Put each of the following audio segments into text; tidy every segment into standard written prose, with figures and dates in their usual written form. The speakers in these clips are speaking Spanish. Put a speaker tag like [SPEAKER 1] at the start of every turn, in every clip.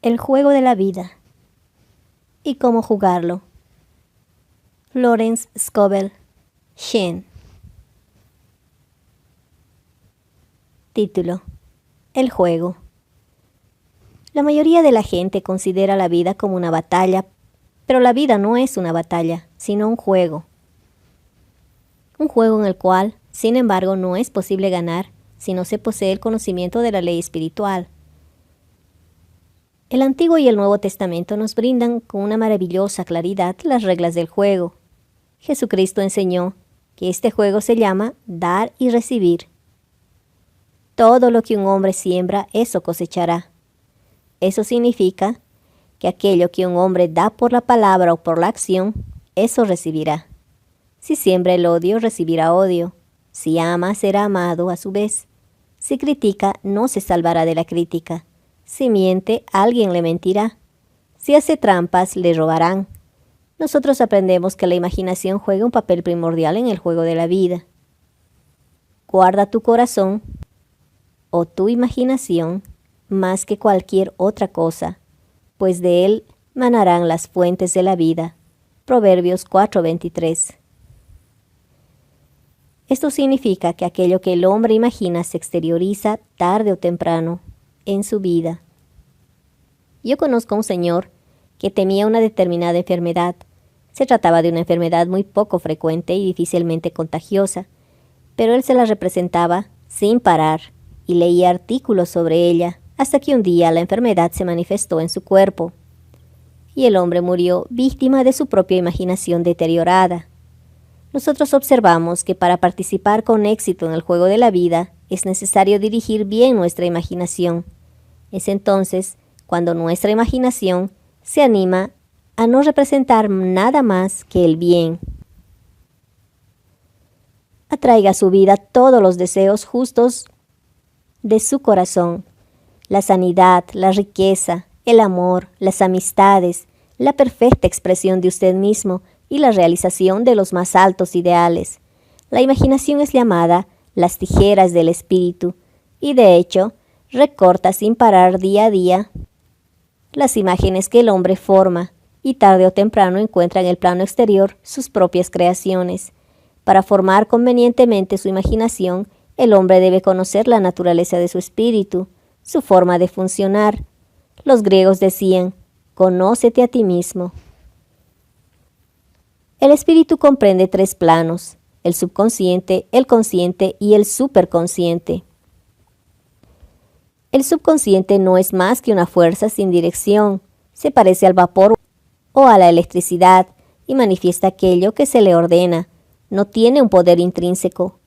[SPEAKER 1] El juego de la vida y cómo jugarlo. Lawrence Scovel Shinn. Título: El juego. La mayoría de la gente considera la vida como una batalla, pero la vida no es una batalla, sino un juego. Un juego en el cual, sin embargo, no es posible ganar si no se posee el conocimiento de la ley espiritual. El Antiguo y el Nuevo Testamento nos brindan con una maravillosa claridad las reglas del juego. Jesucristo enseñó que este juego se llama dar y recibir. Todo lo que un hombre siembra, eso cosechará. Eso significa que aquello que un hombre da por la palabra o por la acción, eso recibirá. Si siembra el odio, recibirá odio. Si ama, será amado a su vez. Si critica, no se salvará de la crítica. Si miente, alguien le mentirá. Si hace trampas, le robarán. Nosotros aprendemos que la imaginación juega un papel primordial en el juego de la vida. Guarda tu corazón o tu imaginación más que cualquier otra cosa, pues de él manarán las fuentes de la vida. Proverbios 4:23. Esto significa que aquello que el hombre imagina se exterioriza tarde o temprano en su vida. Yo conozco a un señor que temía una determinada enfermedad. Se trataba de una enfermedad muy poco frecuente y difícilmente contagiosa, pero él se la representaba sin parar y leía artículos sobre ella, hasta que un día la enfermedad se manifestó en su cuerpo, y el hombre murió víctima de su propia imaginación deteriorada. Nosotros observamos que para participar con éxito en el juego de la vida es necesario dirigir bien nuestra imaginación. Es entonces cuando nuestra imaginación se anima a no representar nada más que el bien. Atraiga a su vida todos los deseos justos de su corazón: la sanidad, la riqueza, el amor, las amistades, la perfecta expresión de usted mismo y la realización de los más altos ideales. La imaginación es llamada las tijeras del espíritu y, de hecho, recorta sin parar día a día las imágenes que el hombre forma, y tarde o temprano encuentra en el plano exterior sus propias creaciones. Para formar convenientemente su imaginación, el hombre debe conocer la naturaleza de su espíritu, su forma de funcionar. Los griegos decían: «Conócete a ti mismo». El espíritu comprende 3 planos: el subconsciente, el consciente y el superconsciente. El subconsciente no es más que una fuerza sin dirección. Se parece al vapor o a la electricidad y manifiesta aquello que se le ordena. No tiene un poder intrínseco.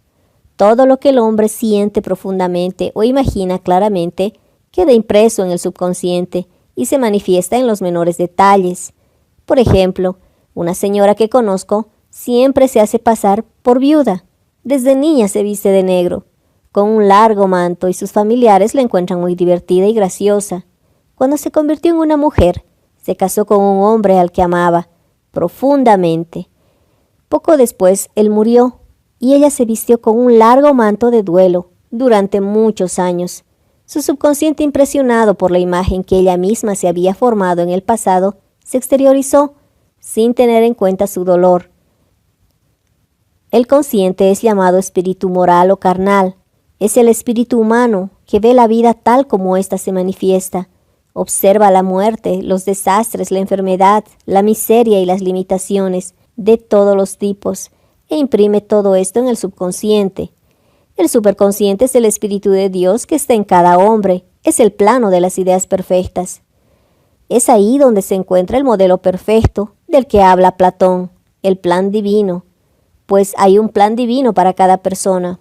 [SPEAKER 1] Todo lo que el hombre siente profundamente o imagina claramente queda impreso en el subconsciente y se manifiesta en los menores detalles. Por ejemplo, una señora que conozco siempre se hace pasar por viuda. Desde niña se viste de negro, con un largo manto, y sus familiares la encuentran muy divertida y graciosa. Cuando se convirtió en una mujer, se casó con un hombre al que amaba profundamente. Poco después, él murió, y ella se vistió con un largo manto de duelo durante muchos años. Su subconsciente, impresionado por la imagen que ella misma se había formado en el pasado, se exteriorizó sin tener en cuenta su dolor. El consciente es llamado espíritu moral o carnal. Es el espíritu humano que ve la vida tal como ésta se manifiesta. Observa la muerte, los desastres, la enfermedad, la miseria y las limitaciones de todos los tipos, e imprime todo esto en el subconsciente. El superconsciente es el espíritu de Dios que está en cada hombre. Es el plano de las ideas perfectas. Es ahí donde se encuentra el modelo perfecto del que habla Platón, el plan divino, pues hay un plan divino para cada persona.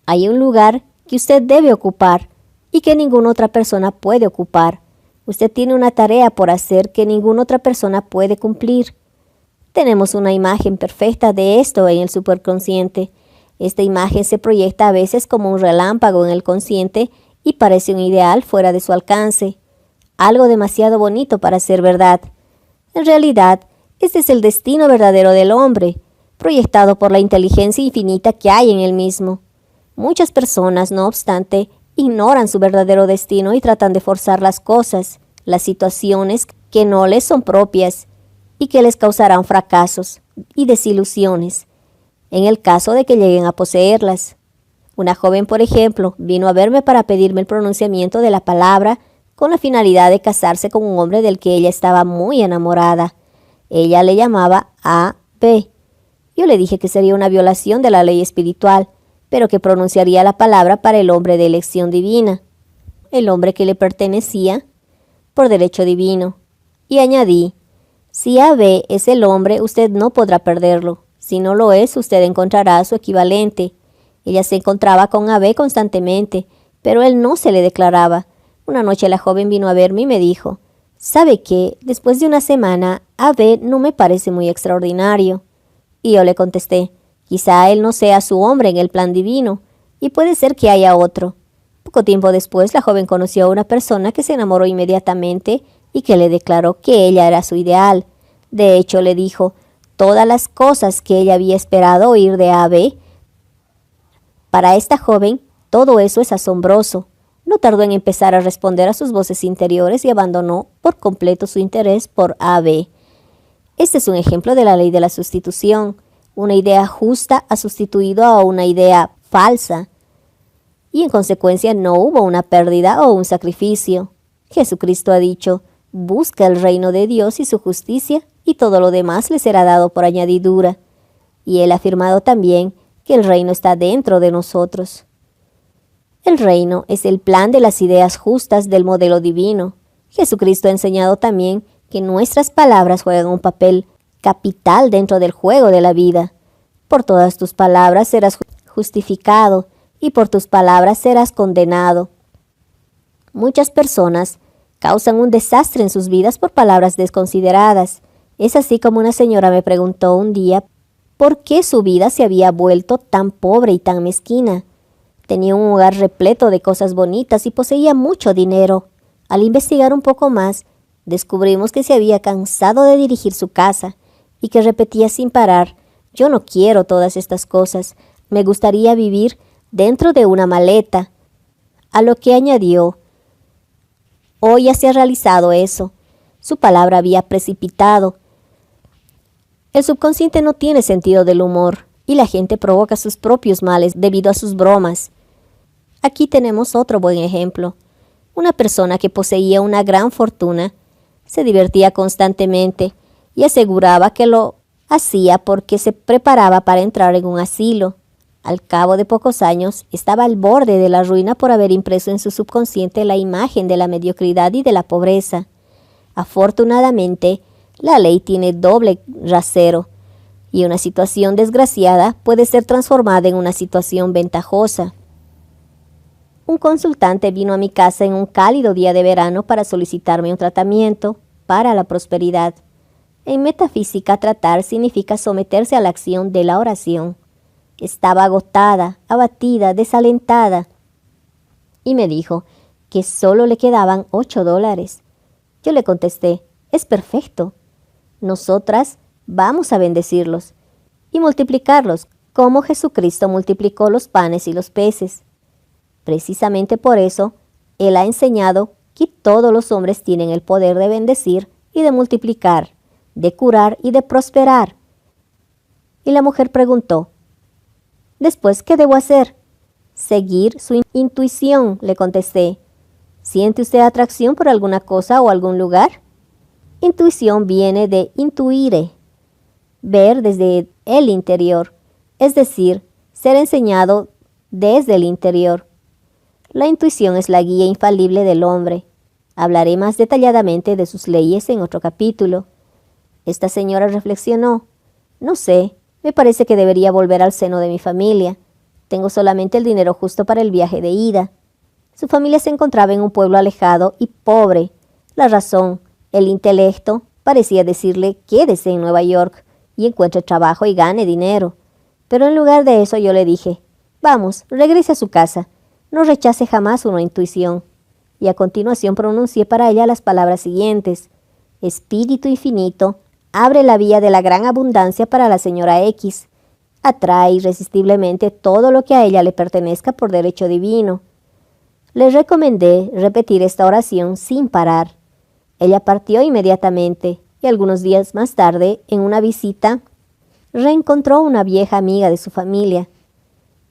[SPEAKER 1] Hay un lugar que usted debe ocupar y que ninguna otra persona puede ocupar. Usted tiene una tarea por hacer que ninguna otra persona puede cumplir. Tenemos una imagen perfecta de esto en el superconsciente. Esta imagen se proyecta a veces como un relámpago en el consciente y parece un ideal fuera de su alcance, algo demasiado bonito para ser verdad. En realidad, este es el destino verdadero del hombre, proyectado por la inteligencia infinita que hay en él mismo. Muchas personas, no obstante, ignoran su verdadero destino y tratan de forzar las cosas, las situaciones que no les son propias y que les causarán fracasos y desilusiones, en el caso de que lleguen a poseerlas. Una joven, por ejemplo, vino a verme para pedirme el pronunciamiento de la palabra con la finalidad de casarse con un hombre del que ella estaba muy enamorada. Ella le llamaba A.B. Yo le dije que sería una violación de la ley espiritual, pero que pronunciaría la palabra para el hombre de elección divina, el hombre que le pertenecía por derecho divino. Y añadí, si A.B. es el hombre, usted no podrá perderlo. Si no lo es, usted encontrará a su equivalente. Ella se encontraba con A.B. constantemente, pero él no se le declaraba. Una noche la joven vino a verme y me dijo, ¿sabe qué? Después de una semana, A.B. no me parece muy extraordinario. Y yo le contesté, quizá él no sea su hombre en el plan divino, y puede ser que haya otro. Poco tiempo después, la joven conoció a una persona que se enamoró inmediatamente y que le declaró que ella era su ideal. De hecho, le dijo todas las cosas que ella había esperado oír de A.B. Para esta joven, todo eso es asombroso. No tardó en empezar a responder a sus voces interiores y abandonó por completo su interés por A.B. Este es un ejemplo de la ley de la sustitución. Una idea justa ha sustituido a una idea falsa, y en consecuencia no hubo una pérdida o un sacrificio. Jesucristo ha dicho, busca el reino de Dios y su justicia, y todo lo demás le será dado por añadidura. Y él ha afirmado también que el reino está dentro de nosotros. El reino es el plan de las ideas justas del modelo divino. Jesucristo ha enseñado también que nuestras palabras juegan un papel capital dentro del juego de la vida. Por todas tus palabras serás justificado y por tus palabras serás condenado. Muchas personas causan un desastre en sus vidas por palabras desconsideradas. Es así como una señora me preguntó un día por qué su vida se había vuelto tan pobre y tan mezquina. Tenía un hogar repleto de cosas bonitas y poseía mucho dinero. Al investigar un poco más, descubrimos que se había cansado de dirigir su casa y que repetía sin parar, yo no quiero todas estas cosas, me gustaría vivir dentro de una maleta. A lo que añadió, hoy ya se ha realizado eso. Su palabra había precipitado. El subconsciente no tiene sentido del humor y la gente provoca sus propios males debido a sus bromas. Aquí tenemos otro buen ejemplo. Una persona que poseía una gran fortuna se divertía constantemente y aseguraba que lo hacía porque se preparaba para entrar en un asilo. Al cabo de pocos años, estaba al borde de la ruina por haber impreso en su subconsciente la imagen de la mediocridad y de la pobreza. Afortunadamente, la ley tiene doble rasero, y una situación desgraciada puede ser transformada en una situación ventajosa. Un consultante vino a mi casa en un cálido día de verano para solicitarme un tratamiento para la prosperidad. En metafísica, tratar significa someterse a la acción de la oración. Estaba agotada, abatida, desalentada, y me dijo que solo le quedaban $8. Yo le contesté, es perfecto. Nosotras vamos a bendecirlos y multiplicarlos como Jesucristo multiplicó los panes y los peces. Precisamente por eso, Él ha enseñado que todos los hombres tienen el poder de bendecir y de multiplicar, de curar y de prosperar. Y la mujer preguntó, ¿después qué debo hacer? Seguir su intuición, le contesté. ¿Siente usted atracción por alguna cosa o algún lugar? Intuición viene de intuire, ver desde el interior, es decir, ser enseñado desde el interior. La intuición es la guía infalible del hombre. Hablaré más detalladamente de sus leyes en otro capítulo. Esta señora reflexionó. No sé, me parece que debería volver al seno de mi familia. Tengo solamente el dinero justo para el viaje de ida. Su familia se encontraba en un pueblo alejado y pobre. La razón, el intelecto, parecía decirle quédese en Nueva York y encuentre trabajo y gane dinero. Pero en lugar de eso yo le dije, vamos, regrese a su casa. No rechace jamás una intuición. Y a continuación pronuncié para ella las palabras siguientes. Espíritu infinito, abre la vía de la gran abundancia para la señora X. Atrae irresistiblemente todo lo que a ella le pertenezca por derecho divino. Le recomendé repetir esta oración sin parar. Ella partió inmediatamente y algunos días más tarde, en una visita, reencontró una vieja amiga de su familia.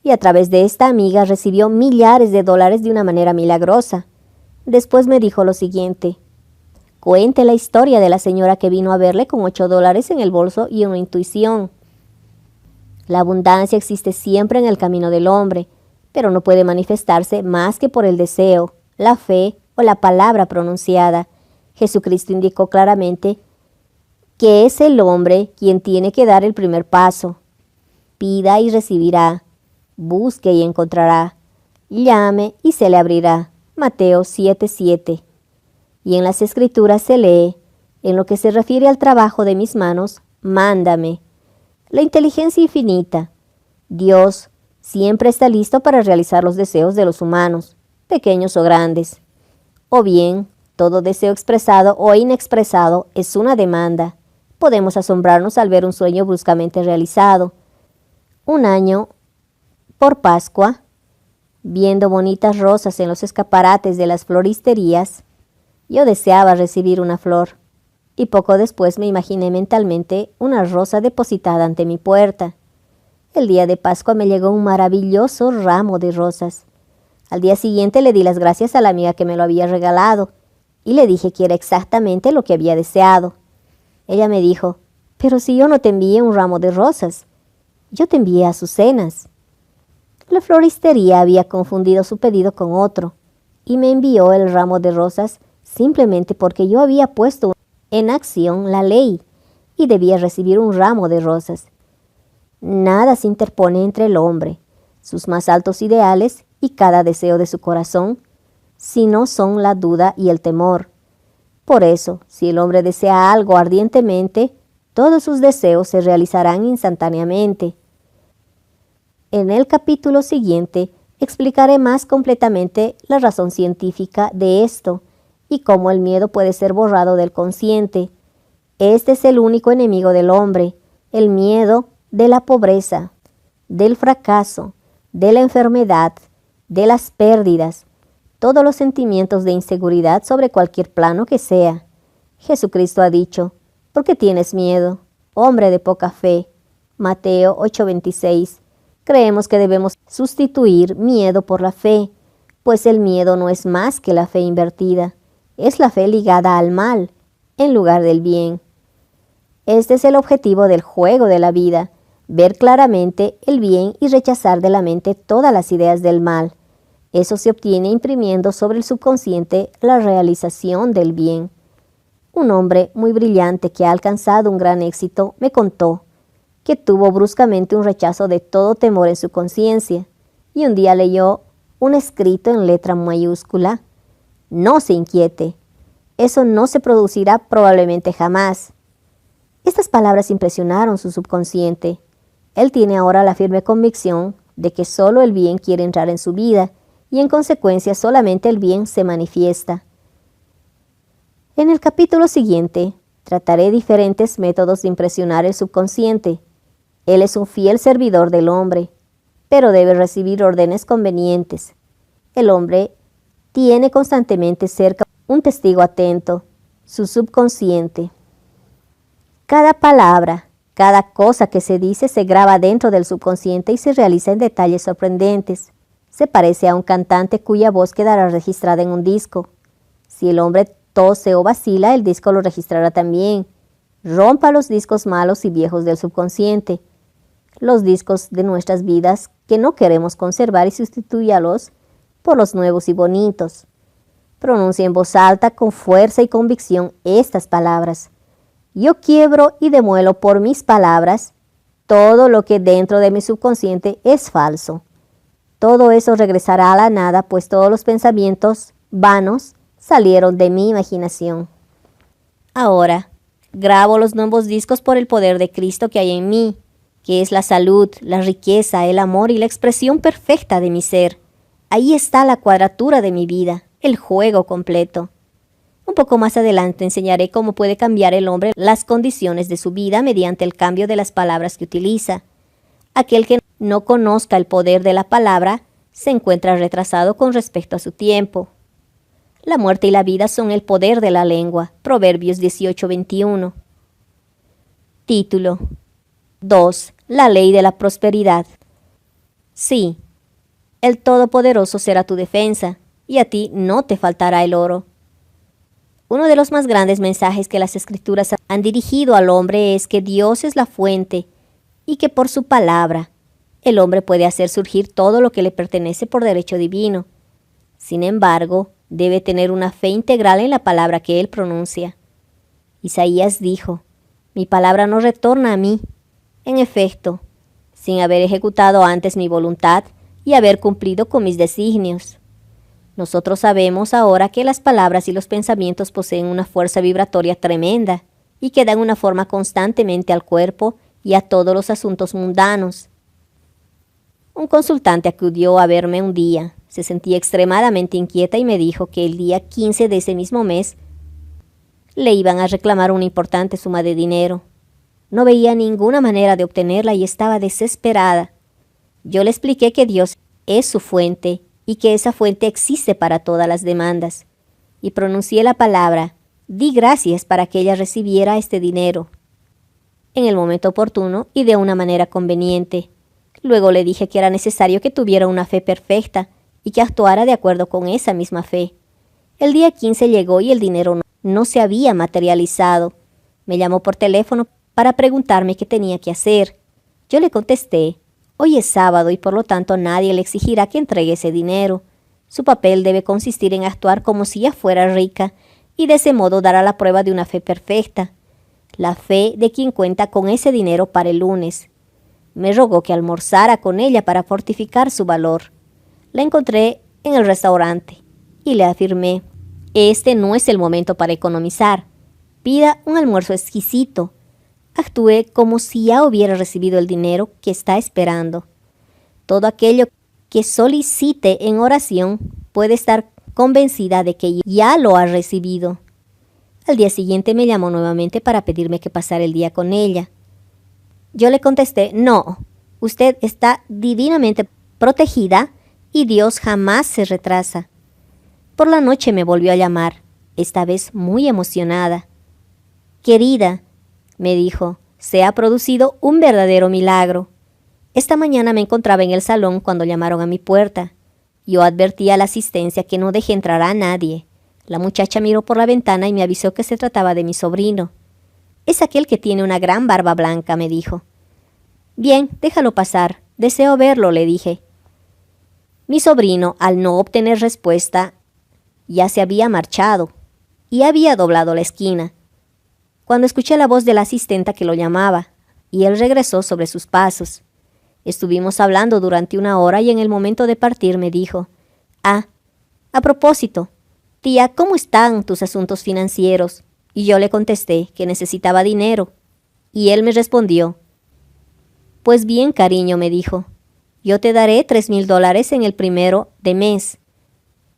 [SPEAKER 1] Y a través de esta amiga recibió millares de dólares de una manera milagrosa. Después me dijo lo siguiente: cuente la historia de la señora que vino a verle con $8 en el bolso y una intuición. La abundancia existe siempre en el camino del hombre, pero no puede manifestarse más que por el deseo, la fe o la palabra pronunciada. Jesucristo indicó claramente que es el hombre quien tiene que dar el primer paso. Pida y recibirá, busque y encontrará, llame y se le abrirá. Mateo 7:7. Y en las Escrituras se lee: en lo que se refiere al trabajo de mis manos, mándame. La inteligencia infinita. Dios siempre está listo para realizar los deseos de los humanos, pequeños o grandes. O bien, todo deseo expresado o inexpresado es una demanda. Podemos asombrarnos al ver un sueño bruscamente realizado. Un año, por Pascua, viendo bonitas rosas en los escaparates de las floristerías, yo deseaba recibir una flor, y poco después me imaginé mentalmente una rosa depositada ante mi puerta. El día de Pascua me llegó un maravilloso ramo de rosas. Al día siguiente le di las gracias a la amiga que me lo había regalado, y le dije que era exactamente lo que había deseado. Ella me dijo: pero si yo no te envié un ramo de rosas, yo te envié azucenas. La floristería había confundido su pedido con otro, y me envió el ramo de rosas simplemente porque yo había puesto en acción la ley y debía recibir un ramo de rosas. Nada se interpone entre el hombre, sus más altos ideales y cada deseo de su corazón, si no son la duda y el temor. Por eso, si el hombre desea algo ardientemente, todos sus deseos se realizarán instantáneamente. En el capítulo siguiente explicaré más completamente la razón científica de esto y cómo el miedo puede ser borrado del consciente. Este es el único enemigo del hombre, el miedo de la pobreza, del fracaso, de la enfermedad, de las pérdidas, todos los sentimientos de inseguridad sobre cualquier plano que sea. Jesucristo ha dicho: ¿por qué tienes miedo, hombre de poca fe? Mateo 8:26. Creemos que debemos sustituir miedo por la fe, pues el miedo no es más que la fe invertida. Es la fe ligada al mal, en lugar del bien. Este es el objetivo del juego de la vida: ver claramente el bien y rechazar de la mente todas las ideas del mal. Eso se obtiene imprimiendo sobre el subconsciente la realización del bien. Un hombre muy brillante que ha alcanzado un gran éxito me contó que tuvo bruscamente un rechazo de todo temor en su conciencia, y un día leyó un escrito en letra mayúscula: no se inquiete, eso no se producirá probablemente jamás. Estas palabras impresionaron su subconsciente. Él tiene ahora la firme convicción de que solo el bien quiere entrar en su vida, y en consecuencia solamente el bien se manifiesta. En el capítulo siguiente, trataré diferentes métodos de impresionar el subconsciente. Él es un fiel servidor del hombre, pero debe recibir órdenes convenientes. El hombre tiene constantemente cerca un testigo atento, su subconsciente. Cada palabra, cada cosa que se dice se graba dentro del subconsciente y se realiza en detalles sorprendentes. Se parece a un cantante cuya voz quedará registrada en un disco. Si el hombre tose o vacila, el disco lo registrará también. Rompa los discos malos y viejos del subconsciente, los discos de nuestras vidas que no queremos conservar, y sustitúyalos por los nuevos y bonitos. Pronuncia en voz alta, con fuerza y convicción, estas palabras: yo quiebro y demuelo por mis palabras todo lo que dentro de mi subconsciente es falso. Todo eso regresará a la nada, pues todos los pensamientos vanos salieron de mi imaginación. Ahora, grabo los nuevos discos por el poder de Cristo que hay en mí, que es la salud, la riqueza, el amor y la expresión perfecta de mi ser. Ahí está la cuadratura de mi vida, el juego completo. Un poco más adelante enseñaré cómo puede cambiar el hombre las condiciones de su vida mediante el cambio de las palabras que utiliza. Aquel que no conozca el poder de la palabra se encuentra retrasado con respecto a su tiempo. La muerte y la vida son el poder de la lengua. Proverbios 18:21. Título 2. La ley de la prosperidad. Sí, el Todopoderoso será tu defensa, y a ti no te faltará el oro. Uno de los más grandes mensajes que las Escrituras han dirigido al hombre es que Dios es la fuente y que por su palabra el hombre puede hacer surgir todo lo que le pertenece por derecho divino. Sin embargo, debe tener una fe integral en la palabra que él pronuncia. Isaías dijo: mi palabra no retorna a mí, en efecto, sin haber ejecutado antes mi voluntad y haber cumplido con mis designios. Nosotros sabemos ahora que las palabras y los pensamientos poseen una fuerza vibratoria tremenda y que dan una forma constantemente al cuerpo y a todos los asuntos mundanos. Un consultante acudió a verme un día. Se sentía extremadamente inquieta y me dijo que el día 15 de ese mismo mes le iban a reclamar una importante suma de dinero. No veía ninguna manera de obtenerla y estaba desesperada. Yo le expliqué que Dios es su fuente y que esa fuente existe para todas las demandas, y pronuncié la palabra: di gracias para que ella recibiera este dinero en el momento oportuno y de una manera conveniente. Luego le dije que era necesario que tuviera una fe perfecta y que actuara de acuerdo con esa misma fe. El día 15 llegó y el dinero no se había materializado. Me llamó por teléfono para preguntarme qué tenía que hacer. Yo le contesté: hoy es sábado y por lo tanto nadie le exigirá que entregue ese dinero. Su papel debe consistir en actuar como si ella fuera rica y de ese modo dará la prueba de una fe perfecta, la fe de quien cuenta con ese dinero para el lunes. Me rogó que almorzara con ella para fortificar su valor. La encontré en el restaurante y le afirmé: este no es el momento para economizar. Pida un almuerzo exquisito. Actúe como si ya hubiera recibido el dinero que está esperando. Todo aquello que solicite en oración puede estar convencida de que ya lo ha recibido. Al día siguiente me llamó nuevamente para pedirme que pasara el día con ella. Yo le contesté: no, usted está divinamente protegida y Dios jamás se retrasa. Por la noche me volvió a llamar, esta vez muy emocionada. Querida, me dijo, se ha producido un verdadero milagro. Esta mañana me encontraba en el salón cuando llamaron a mi puerta. Yo advertí a la asistencia que no dejé entrar a nadie. La muchacha miró por la ventana y me avisó que se trataba de mi sobrino. Es aquel que tiene una gran barba blanca, me dijo. Bien, déjalo pasar. Deseo verlo, le dije. Mi sobrino, al no obtener respuesta, ya se había marchado y había doblado la esquina, cuando escuché la voz de la asistenta que lo llamaba, y él regresó sobre sus pasos. Estuvimos hablando durante 1 hora y en el momento de partir me dijo: a propósito, tía, ¿cómo están tus asuntos financieros? Y yo le contesté que necesitaba dinero, y él me respondió: pues bien, cariño, me dijo, yo te daré $3,000 en el primero de mes.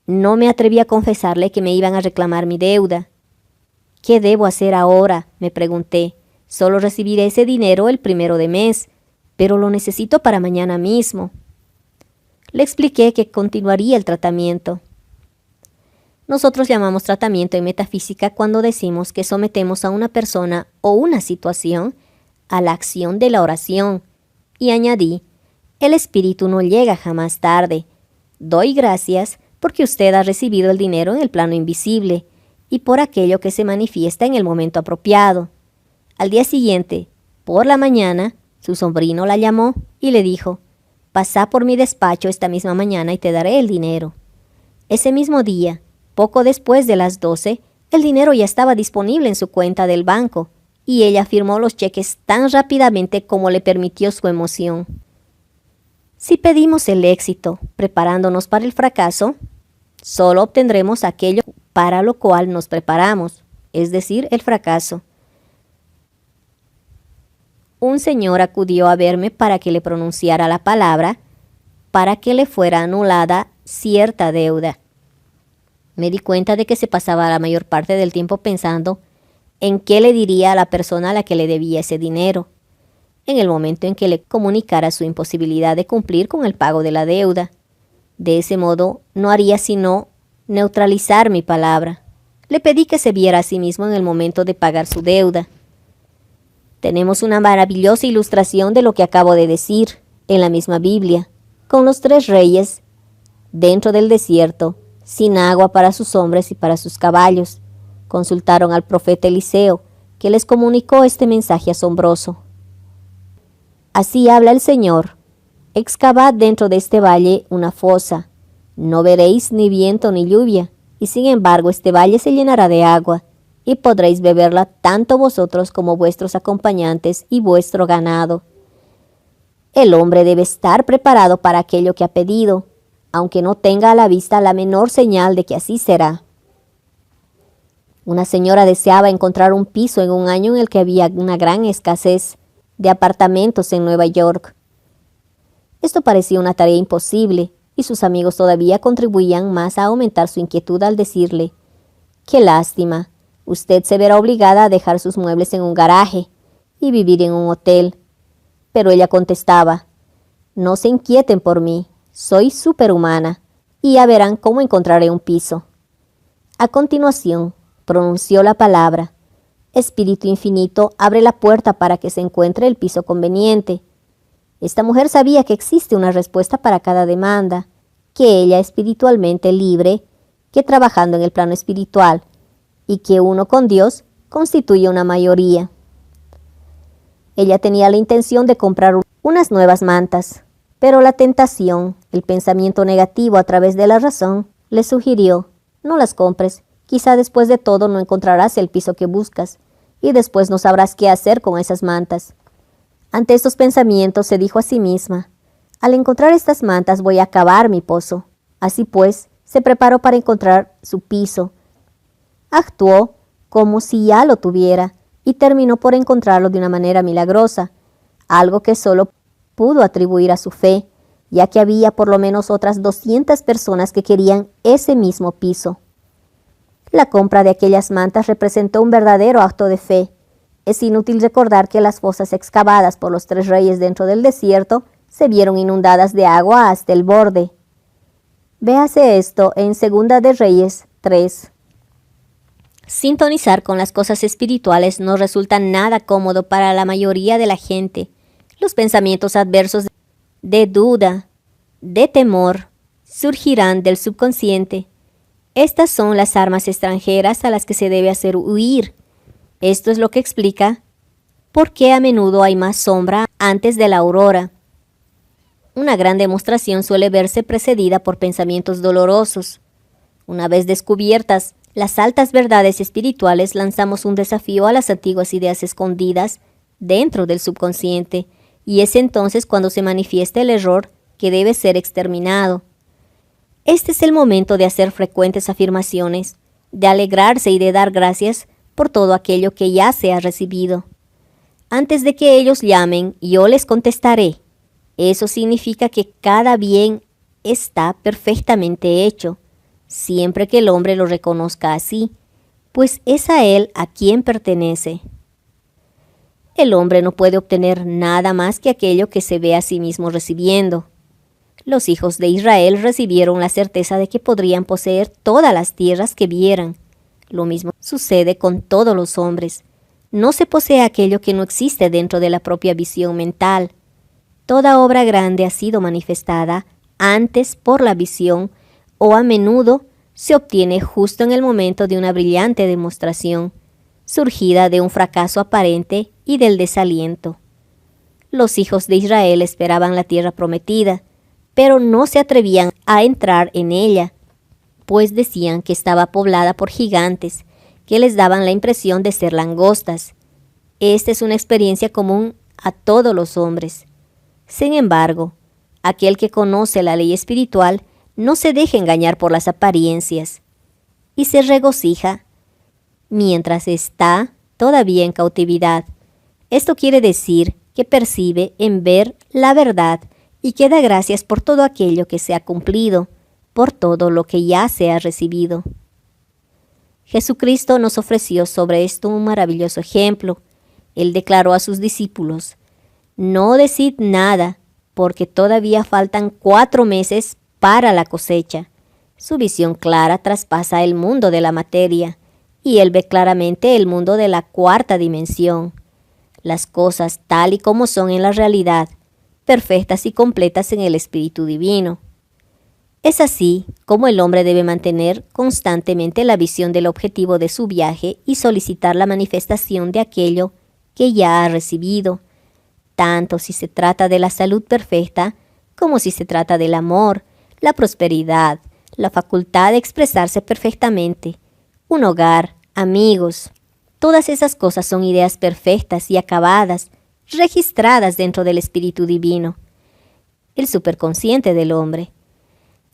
[SPEAKER 1] No me atreví a confesarle que me iban a reclamar mi deuda. ¿Qué debo hacer ahora?, me pregunté. Solo recibiré ese dinero el primero de mes, pero lo necesito para mañana mismo. Le expliqué que continuaría el tratamiento. Nosotros llamamos tratamiento en metafísica cuando decimos que sometemos a una persona o una situación a la acción de la oración. Y añadí: el espíritu no llega jamás tarde. Doy gracias porque usted ha recibido el dinero en el plano invisible y por aquello que se manifiesta en el momento apropiado. Al día siguiente, por la mañana, su sobrino la llamó y le dijo: pasa por mi despacho esta misma mañana y te daré el dinero. Ese mismo día, poco después de las 12, el dinero ya estaba disponible en su cuenta del banco y ella firmó los cheques tan rápidamente como le permitió su emoción. Si pedimos el éxito preparándonos para el fracaso, solo obtendremos aquello para lo cual nos preparamos, es decir, el fracaso. Un señor acudió a verme para que le pronunciara la palabra para que le fuera anulada cierta deuda. Me di cuenta de que se pasaba la mayor parte del tiempo pensando en qué le diría a la persona a la que le debía ese dinero, en el momento en que le comunicara su imposibilidad de cumplir con el pago de la deuda. De ese modo, no haría sino neutralizar mi palabra. Le pedí que se viera a sí mismo en el momento de pagar su deuda. Tenemos una maravillosa ilustración de lo que acabo de decir en la misma Biblia, con los 3 reyes dentro del desierto, sin agua para sus hombres y para sus caballos. Consultaron al profeta Eliseo, que les comunicó este mensaje asombroso. Así habla el Señor: excavad dentro de este valle una fosa. No veréis ni viento ni lluvia, y sin embargo este valle se llenará de agua, y podréis beberla tanto vosotros como vuestros acompañantes y vuestro ganado. El hombre debe estar preparado para aquello que ha pedido, aunque no tenga a la vista la menor señal de que así será. Una señora deseaba encontrar un piso en un año en el que había una gran escasez de apartamentos en Nueva York. Esto parecía una tarea imposible, y sus amigos todavía contribuían más a aumentar su inquietud al decirle: «Qué lástima, usted se verá obligada a dejar sus muebles en un garaje y vivir en un hotel». Pero ella contestaba: «No se inquieten por mí, soy superhumana, y ya verán cómo encontraré un piso». A continuación, pronunció la palabra: «Espíritu infinito, abre la puerta para que se encuentre el piso conveniente». Esta mujer sabía que existe una respuesta para cada demanda, que ella espiritualmente libre, que trabajando en el plano espiritual, y que uno con Dios constituye una mayoría. Ella tenía la intención de comprar unas nuevas mantas, pero la tentación, el pensamiento negativo a través de la razón, le sugirió: «No las compres, quizá después de todo no encontrarás el piso que buscas, y después no sabrás qué hacer con esas mantas». Ante estos pensamientos se dijo a sí misma: «Al encontrar estas mantas voy a cavar mi pozo». Así pues, se preparó para encontrar su piso. Actuó como si ya lo tuviera y terminó por encontrarlo de una manera milagrosa, algo que solo pudo atribuir a su fe, ya que había por lo menos otras 200 personas que querían ese mismo piso. La compra de aquellas mantas representó un verdadero acto de fe. Es inútil recordar que las fosas excavadas por los 3 reyes dentro del desierto se vieron inundadas de agua hasta el borde. Véase esto en 2 de Reyes 3. Sintonizar con las cosas espirituales no resulta nada cómodo para la mayoría de la gente. Los pensamientos adversos de duda, de temor, surgirán del subconsciente. Estas son las armas extranjeras a las que se debe hacer huir. Esto es lo que explica por qué a menudo hay más sombra antes de la aurora. Una gran demostración suele verse precedida por pensamientos dolorosos. Una vez descubiertas las altas verdades espirituales, lanzamos un desafío a las antiguas ideas escondidas dentro del subconsciente, y es entonces cuando se manifiesta el error que debe ser exterminado. Este es el momento de hacer frecuentes afirmaciones, de alegrarse y de dar gracias por todo aquello que ya se ha recibido. Antes de que ellos llamen, yo les contestaré. Eso significa que cada bien está perfectamente hecho, siempre que el hombre lo reconozca así, pues es a él a quien pertenece. El hombre no puede obtener nada más que aquello que se ve a sí mismo recibiendo. Los hijos de Israel recibieron la certeza de que podrían poseer todas las tierras que vieran. Lo mismo sucede con todos los hombres. No se posee aquello que no existe dentro de la propia visión mental. Toda obra grande ha sido manifestada antes por la visión, o a menudo se obtiene justo en el momento de una brillante demostración, surgida de un fracaso aparente y del desaliento. Los hijos de Israel esperaban la tierra prometida, pero no se atrevían a entrar en ella, pues decían que estaba poblada por gigantes, que les daban la impresión de ser langostas. Esta es una experiencia común a todos los hombres. Sin embargo, aquel que conoce la ley espiritual no se deja engañar por las apariencias y se regocija mientras está todavía en cautividad. Esto quiere decir que percibe en ver la verdad y que da gracias por todo aquello que se ha cumplido, por todo lo que ya se ha recibido. Jesucristo nos ofreció sobre esto un maravilloso ejemplo. Él declaró a sus discípulos: «No decid nada, porque todavía faltan 4 meses para la cosecha. Su visión clara traspasa el mundo de la materia y él ve claramente el mundo de la cuarta dimensión. Las cosas tal y como son en la realidad, perfectas y completas en el Espíritu Divino. Es así como el hombre debe mantener constantemente la visión del objetivo de su viaje y solicitar la manifestación de aquello que ya ha recibido, tanto si se trata de la salud perfecta como si se trata del amor, la prosperidad, la facultad de expresarse perfectamente, un hogar, amigos. Todas esas cosas son ideas perfectas y acabadas, registradas dentro del Espíritu Divino, el superconsciente del hombre.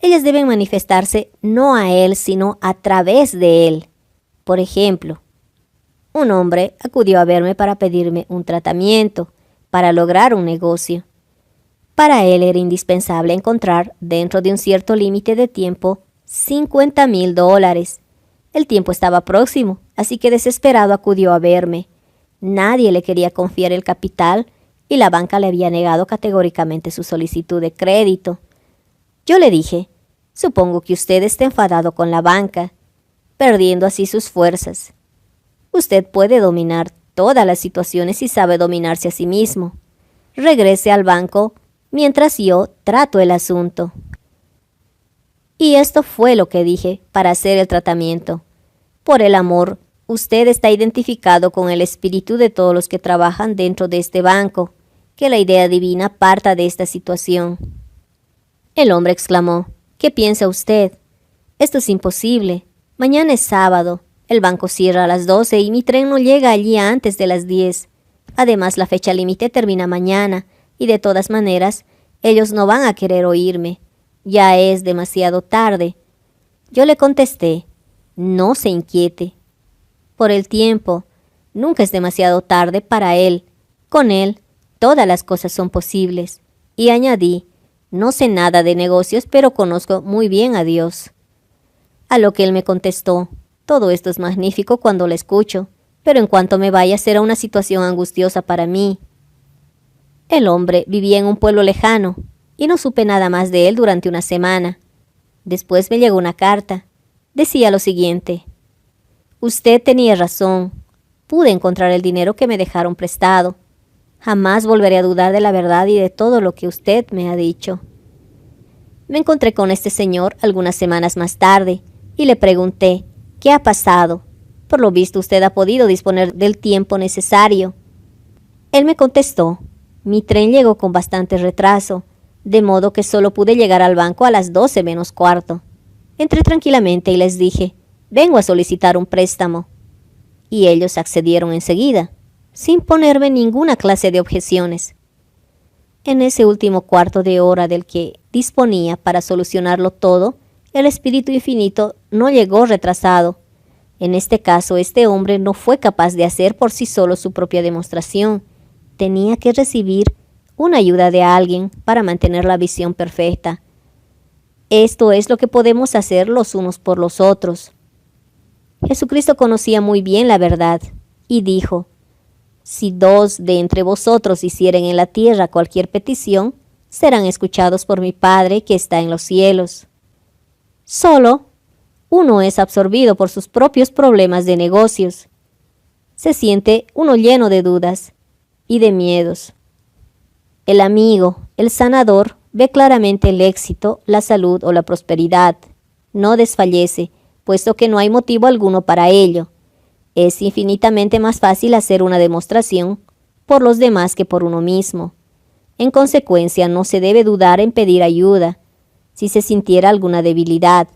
[SPEAKER 1] Ellas deben manifestarse no a él, sino a través de él. Por ejemplo, un hombre acudió a verme para pedirme un tratamiento, para lograr un negocio. Para él era indispensable encontrar, dentro de un cierto límite de tiempo, $50,000. El tiempo estaba próximo, así que desesperado acudió a verme. Nadie le quería confiar el capital y la banca le había negado categóricamente su solicitud de crédito. Yo le dije, supongo que usted está enfadado con la banca, perdiendo así sus fuerzas. Usted puede dominar todas las situaciones y sabe dominarse a sí mismo. Regrese al banco mientras yo trato el asunto. Y esto fue lo que dije para hacer el tratamiento. Por el amor, usted está identificado con el espíritu de todos los que trabajan dentro de este banco. Que la idea divina parta de esta situación. El hombre exclamó, ¿qué piensa usted? Esto es imposible. Mañana es sábado. El banco cierra a las 12 y mi tren no llega allí antes de las 10. Además, la fecha límite termina mañana y de todas maneras, ellos no van a querer oírme. Ya es demasiado tarde. Yo le contesté, no se inquiete. Por el tiempo, nunca es demasiado tarde para él. Con él, todas las cosas son posibles. Y añadí, no sé nada de negocios, pero conozco muy bien a Dios. A lo que él me contestó, todo esto es magnífico cuando lo escucho, pero en cuanto me vaya será una situación angustiosa para mí. El hombre vivía en un pueblo lejano, y no supe nada más de él durante una semana. Después me llegó una carta. Decía lo siguiente, usted tenía razón, pude encontrar el dinero que me dejaron prestado. Jamás volveré a dudar de la verdad y de todo lo que usted me ha dicho. Me encontré con este señor algunas semanas más tarde y le pregunté, ¿qué ha pasado? Por lo visto usted ha podido disponer del tiempo necesario. Él me contestó, mi tren llegó con bastante retraso, de modo que solo pude llegar al banco a las 12 menos cuarto. Entré tranquilamente y les dije, vengo a solicitar un préstamo. Y ellos accedieron enseguida, sin ponerme ninguna clase de objeciones. En ese último cuarto de hora del que disponía para solucionarlo todo, el Espíritu Infinito no llegó retrasado. En este caso, este hombre no fue capaz de hacer por sí solo su propia demostración. Tenía que recibir una ayuda de alguien para mantener la visión perfecta. Esto es lo que podemos hacer los unos por los otros. Jesucristo conocía muy bien la verdad y dijo, si 2 de entre vosotros hicieren en la tierra cualquier petición, serán escuchados por mi Padre que está en los cielos. Solo uno es absorbido por sus propios problemas de negocios. Se siente uno lleno de dudas y de miedos. El amigo, el sanador, ve claramente el éxito, la salud o la prosperidad. No desfallece, puesto que no hay motivo alguno para ello. Es infinitamente más fácil hacer una demostración por los demás que por uno mismo. En consecuencia, no se debe dudar en pedir ayuda, si se sintiera alguna debilidad.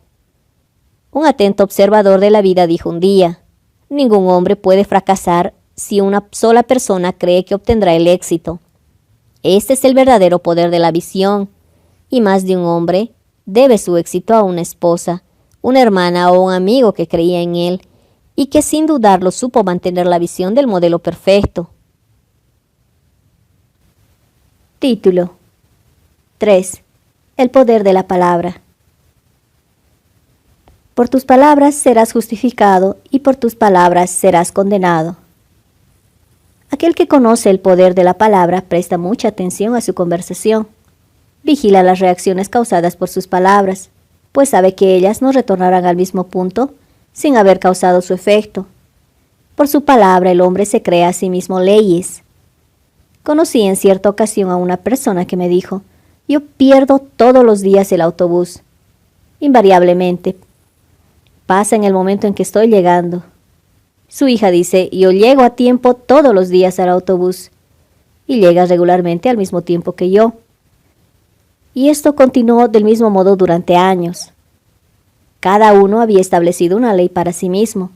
[SPEAKER 1] Un atento observador de la vida dijo un día, ningún hombre puede fracasar si una sola persona cree que obtendrá el éxito. Este es el verdadero poder de la visión, y más de un hombre debe su éxito a una esposa, una hermana o un amigo que creía en él y que sin dudarlo supo mantener la visión del modelo perfecto. Título 3. El poder de la palabra. Por tus palabras serás justificado y por tus palabras serás condenado. Aquel que conoce el poder de la palabra presta mucha atención a su conversación. Vigila las reacciones causadas por sus palabras, pues sabe que ellas no retornarán al mismo punto sin haber causado su efecto. Por su palabra el hombre se crea a sí mismo leyes. Conocí en cierta ocasión a una persona que me dijo: yo pierdo todos los días el autobús. Invariablemente pasa en el momento en que estoy llegando. Su hija dice: yo llego a tiempo todos los días al autobús, y llega regularmente al mismo tiempo que yo. Y esto continuó del mismo modo durante años. Cada uno había establecido una ley para sí mismo,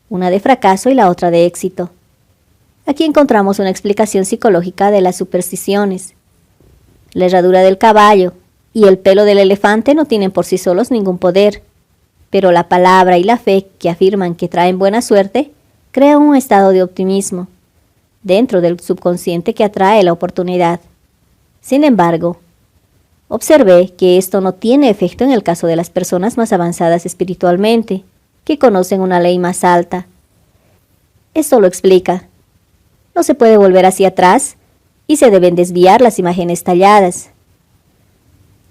[SPEAKER 1] una de fracaso y la otra de éxito. Aquí encontramos una explicación psicológica de las supersticiones. La herradura del caballo y el pelo del elefante no tienen por sí solos ningún poder, pero la palabra y la fe que afirman que traen buena suerte crean un estado de optimismo dentro del subconsciente que atrae la oportunidad. Sin embargo, observé que esto no tiene efecto en el caso de las personas más avanzadas espiritualmente, que conocen una ley más alta. Esto lo explica: no se puede volver hacia atrás y se deben desviar las imágenes talladas.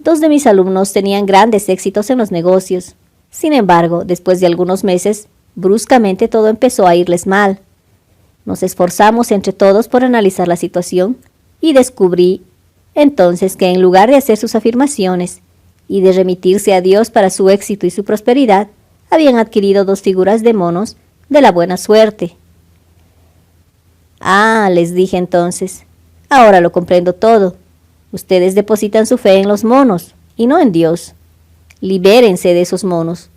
[SPEAKER 1] 2 de mis alumnos tenían grandes éxitos en los negocios. Sin embargo, después de algunos meses, bruscamente todo empezó a irles mal. Nos esforzamos entre todos por analizar la situación y descubrí entonces que en lugar de hacer sus afirmaciones y de remitirse a Dios para su éxito y su prosperidad, habían adquirido 2 figuras de monos de la buena suerte. Ah, les dije entonces, ahora lo comprendo todo. Ustedes depositan su fe en los monos y no en Dios. Libérense de esos monos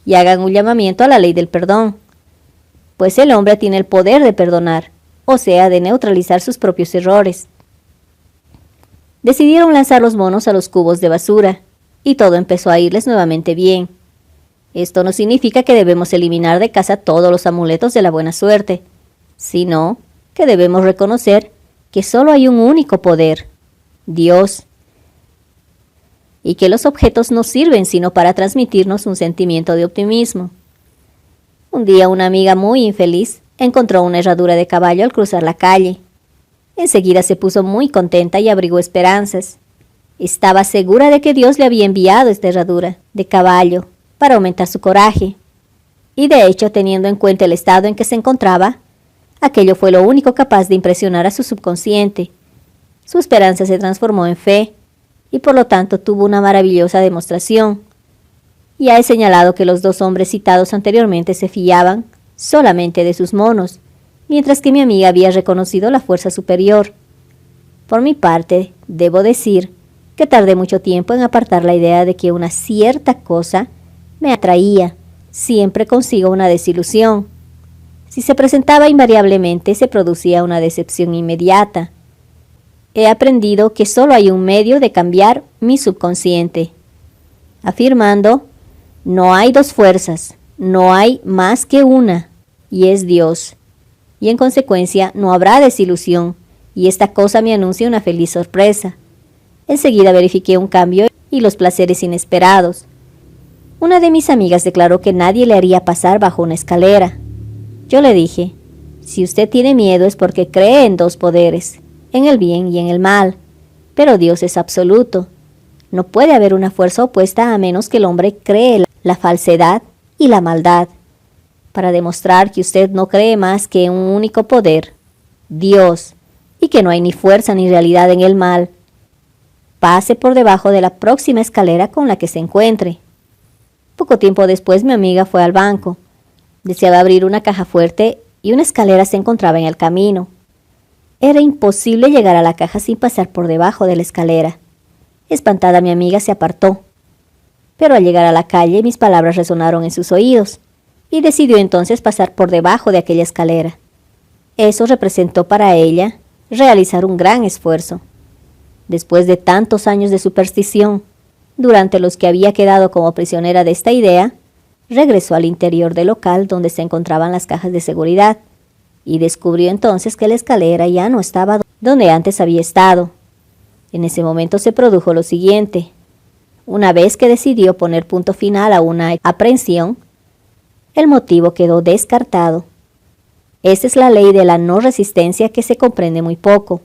[SPEAKER 1] y hagan un llamamiento a la ley del perdón, pues el hombre tiene el poder de perdonar, o sea, de neutralizar sus propios errores. Decidieron lanzar los monos a los cubos de basura, y todo empezó a irles nuevamente bien. Esto no significa que debemos eliminar de casa todos los amuletos de la buena suerte, sino que debemos reconocer que solo hay un único poder, Dios, y que los objetos no sirven sino para transmitirnos un sentimiento de optimismo. Un día una amiga muy infeliz encontró una herradura de caballo al cruzar la calle. Enseguida se puso muy contenta y abrigó esperanzas. Estaba segura de que Dios le había enviado esta herradura de caballo para aumentar su coraje. Y de hecho, teniendo en cuenta el estado en que se encontraba, aquello fue lo único capaz de impresionar a su subconsciente. Su esperanza se transformó en fe, y por lo tanto tuvo una maravillosa demostración. Ya he señalado que los 2 hombres citados anteriormente se fiaban solamente de sus monos, mientras que mi amiga había reconocido la fuerza superior. Por mi parte, debo decir que tardé mucho tiempo en apartar la idea de que una cierta cosa me atraía. Siempre consigo una desilusión. Si se presentaba invariablemente, se producía una decepción inmediata. He aprendido que solo hay un medio de cambiar mi subconsciente, afirmando: no hay 2 fuerzas, no hay más que una, y es Dios. Y en consecuencia no habrá desilusión, y esta cosa me anuncia una feliz sorpresa. Enseguida verifiqué un cambio y los placeres inesperados. Una de mis amigas declaró que nadie le haría pasar bajo una escalera. Yo le dije: si usted tiene miedo es porque cree en 2 poderes, en el bien y en el mal, pero Dios es absoluto. No puede haber una fuerza opuesta a menos que el hombre cree la falsedad y la maldad. Para demostrar que usted no cree más que en un único poder, Dios, y que no hay ni fuerza ni realidad en el mal, pase por debajo de la próxima escalera con la que se encuentre. Poco tiempo después mi amiga fue al banco. Deseaba abrir una caja fuerte y una escalera se encontraba en el camino. Era imposible llegar a la caja sin pasar por debajo de la escalera. Espantada, mi amiga se apartó. Pero al llegar a la calle, mis palabras resonaron en sus oídos, y decidió entonces pasar por debajo de aquella escalera. Eso representó para ella realizar un gran esfuerzo. Después de tantos años de superstición, durante los que había quedado como prisionera de esta idea, regresó al interior del local donde se encontraban las cajas de seguridad, y descubrió entonces que la escalera ya no estaba donde antes había estado. En ese momento se produjo lo siguiente. Una vez que decidió poner punto final a una aprehensión, el motivo quedó descartado. Esta es la ley de la no resistencia que se comprende muy poco.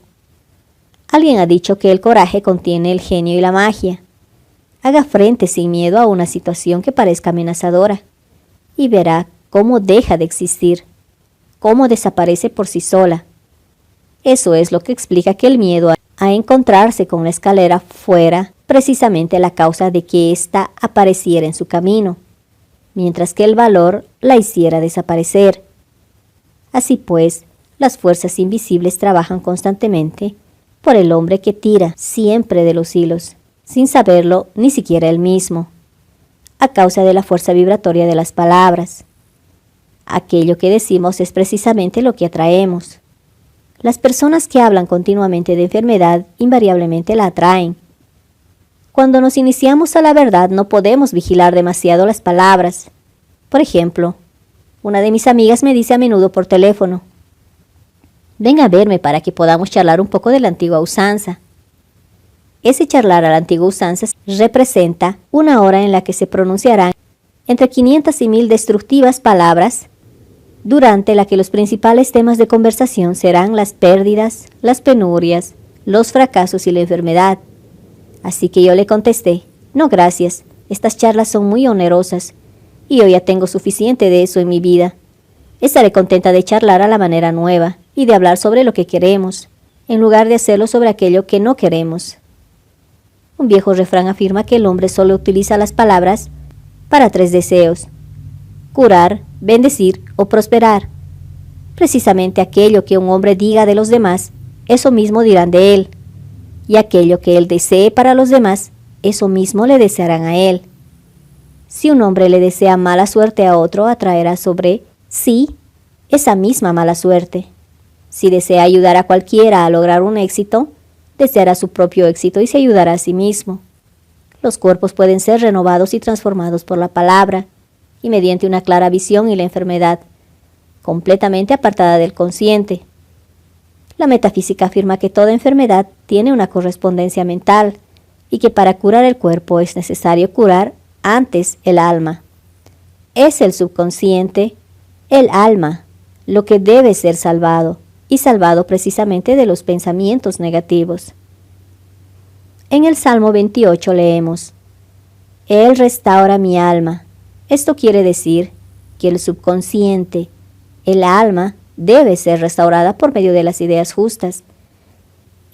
[SPEAKER 1] Alguien ha dicho que el coraje contiene el genio y la magia. Haga frente sin miedo a una situación que parezca amenazadora y verá cómo deja de existir, cómo desaparece por sí sola. Eso es lo que explica que el miedo a encontrarse con la escalera fuera precisamente la causa de que ésta apareciera en su camino, mientras que el valor la hiciera desaparecer. Así pues, las fuerzas invisibles trabajan constantemente por el hombre que tira siempre de los hilos, sin saberlo ni siquiera él mismo, a causa de la fuerza vibratoria de las palabras. Aquello que decimos es precisamente lo que atraemos. Las personas que hablan continuamente de enfermedad invariablemente la atraen. Cuando nos iniciamos a la verdad no podemos vigilar demasiado las palabras. Por ejemplo, una de mis amigas me dice a menudo por teléfono: «Ven a verme para que podamos charlar un poco de la antigua usanza». Ese charlar a la antigua usanza representa una hora en la que se pronunciarán entre 500 y 1000 destructivas palabras, durante la que los principales temas de conversación serán las pérdidas, las penurias, los fracasos y la enfermedad. Así que yo le contesté: «No, gracias, estas charlas son muy onerosas y yo ya tengo suficiente de eso en mi vida. Estaré contenta de charlar a la manera nueva y de hablar sobre lo que queremos, en lugar de hacerlo sobre aquello que no queremos». Un viejo refrán afirma que el hombre solo utiliza las palabras para 3 deseos: curar, bendecir o prosperar. Precisamente aquello que un hombre diga de los demás, eso mismo dirán de él, y aquello que él desee para los demás, eso mismo le desearán a él. Si un hombre le desea mala suerte a otro, atraerá sobre sí esa misma mala suerte. Si desea ayudar a cualquiera a lograr un éxito, deseará su propio éxito y se ayudará a sí mismo. Los cuerpos pueden ser renovados y transformados por la palabra y mediante una clara visión y la enfermedad, completamente apartada del consciente. La metafísica afirma que toda enfermedad tiene una correspondencia mental y que para curar el cuerpo es necesario curar antes el alma. Es el subconsciente, el alma, lo que debe ser salvado, y salvado precisamente de los pensamientos negativos. En el Salmo 28 leemos: «Él restaura mi alma». Esto quiere decir que el subconsciente, el alma, debe ser restaurada por medio de las ideas justas.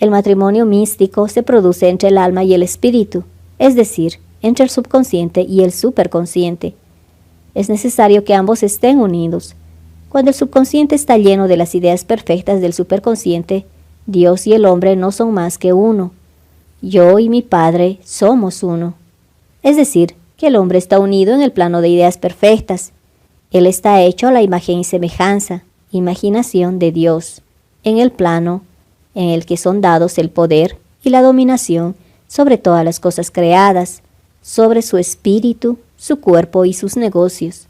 [SPEAKER 1] El matrimonio místico se produce entre el alma y el espíritu, es decir, entre el subconsciente y el superconsciente. Es necesario que ambos estén unidos. Cuando el subconsciente está lleno de las ideas perfectas del superconsciente, Dios y el hombre no son más que uno. Yo y mi Padre somos uno. Es decir, que el hombre está unido en el plano de ideas perfectas. Él está hecho a la imagen y semejanza, imaginación de Dios, en el plano en el que son dados el poder y la dominación sobre todas las cosas creadas, sobre su espíritu, su cuerpo y sus negocios.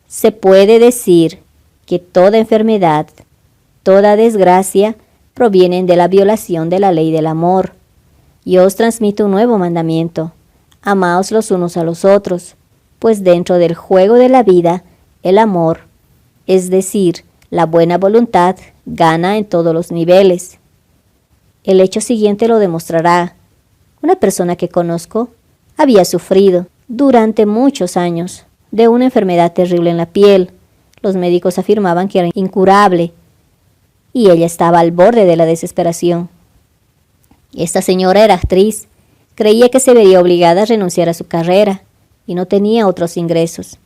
[SPEAKER 1] Se puede decir que toda enfermedad, toda desgracia provienen de la violación de la ley del amor. Yo os transmito un nuevo mandamiento: amaos los unos a los otros, pues dentro del juego de la vida, el amor, es decir, la buena voluntad, gana en todos los niveles. El hecho siguiente lo demostrará. Una persona que conozco había sufrido durante muchos años de una enfermedad terrible en la piel. Los médicos afirmaban que era incurable y ella estaba al borde de la desesperación. Esta señora era actriz, creía que se vería obligada a renunciar a su carrera y no tenía otros ingresos.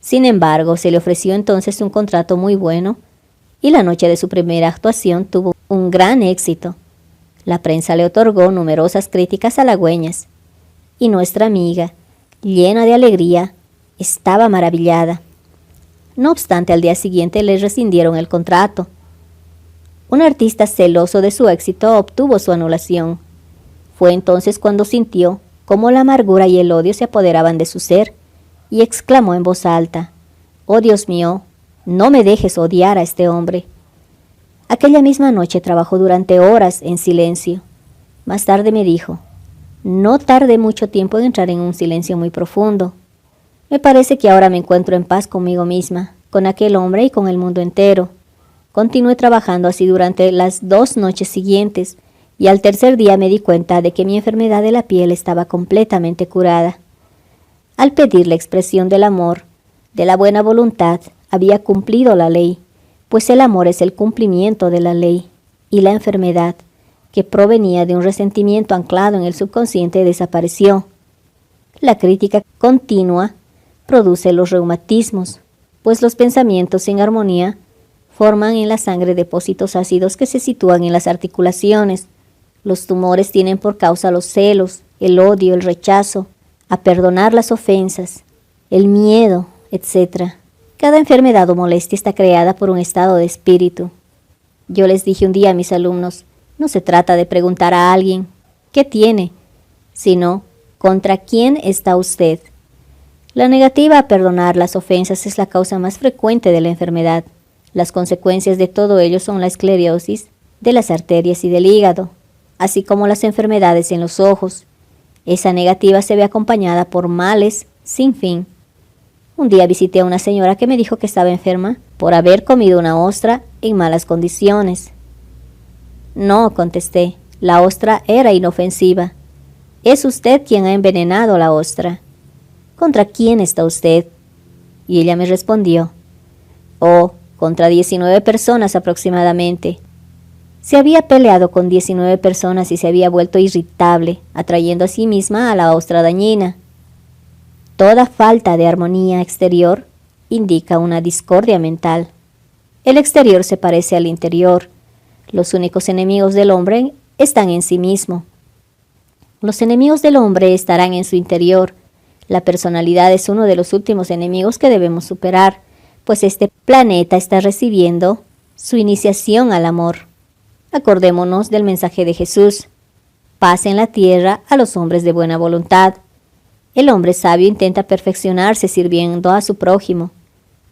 [SPEAKER 1] Sin embargo, se le ofreció entonces un contrato muy bueno y la noche de su primera actuación tuvo un gran éxito. La prensa le otorgó numerosas críticas halagüeñas y nuestra amiga, llena de alegría, estaba maravillada. No obstante, al día siguiente le rescindieron el contrato. Un artista celoso de su éxito obtuvo su anulación. Fue entonces cuando sintió cómo la amargura y el odio se apoderaban de su ser y exclamó en voz alta: «Oh Dios mío, no me dejes odiar a este hombre». Aquella misma noche trabajó durante horas en silencio. Más tarde me dijo: «No tardé mucho tiempo en entrar en un silencio muy profundo. Me parece que ahora me encuentro en paz conmigo misma, con aquel hombre y con el mundo entero». Continué trabajando así durante las 2 noches siguientes y al tercer día me di cuenta de que mi enfermedad de la piel estaba completamente curada. Al pedir la expresión del amor, de la buena voluntad, había cumplido la ley, pues el amor es el cumplimiento de la ley, y la enfermedad, que provenía de un resentimiento anclado en el subconsciente, desapareció. La crítica continua produce los reumatismos, pues los pensamientos sin armonía forman en la sangre depósitos ácidos que se sitúan en las articulaciones. Los tumores tienen por causa los celos, el odio, el rechazo, a perdonar las ofensas, el miedo, etc. Cada enfermedad o molestia está creada por un estado de espíritu. Yo les dije un día a mis alumnos, no se trata de preguntar a alguien ¿qué tiene?, sino ¿contra quién está usted? La negativa a perdonar las ofensas es la causa más frecuente de la enfermedad. Las consecuencias de todo ello son la esclerosis de las arterias y del hígado, así como las enfermedades en los ojos. Esa negativa se ve acompañada por males sin fin. Un día visité a una señora que me dijo que estaba enferma por haber comido una ostra en malas condiciones. No, contesté, la ostra era inofensiva. Es usted quien ha envenenado la ostra. ¿Contra quién está usted? Y ella me respondió, oh, contra 19 personas aproximadamente. Se había peleado con 19 personas y se había vuelto irritable, atrayendo a sí misma a la ostra dañina. Toda falta de armonía exterior indica una discordia mental. El exterior se parece al interior. Los únicos enemigos del hombre están en sí mismo. Los enemigos del hombre estarán en su interior. La personalidad es uno de los últimos enemigos que debemos superar, pues este planeta está recibiendo su iniciación al amor. Acordémonos del mensaje de Jesús. Paz en la tierra a los hombres de buena voluntad. El hombre sabio intenta perfeccionarse sirviendo a su prójimo.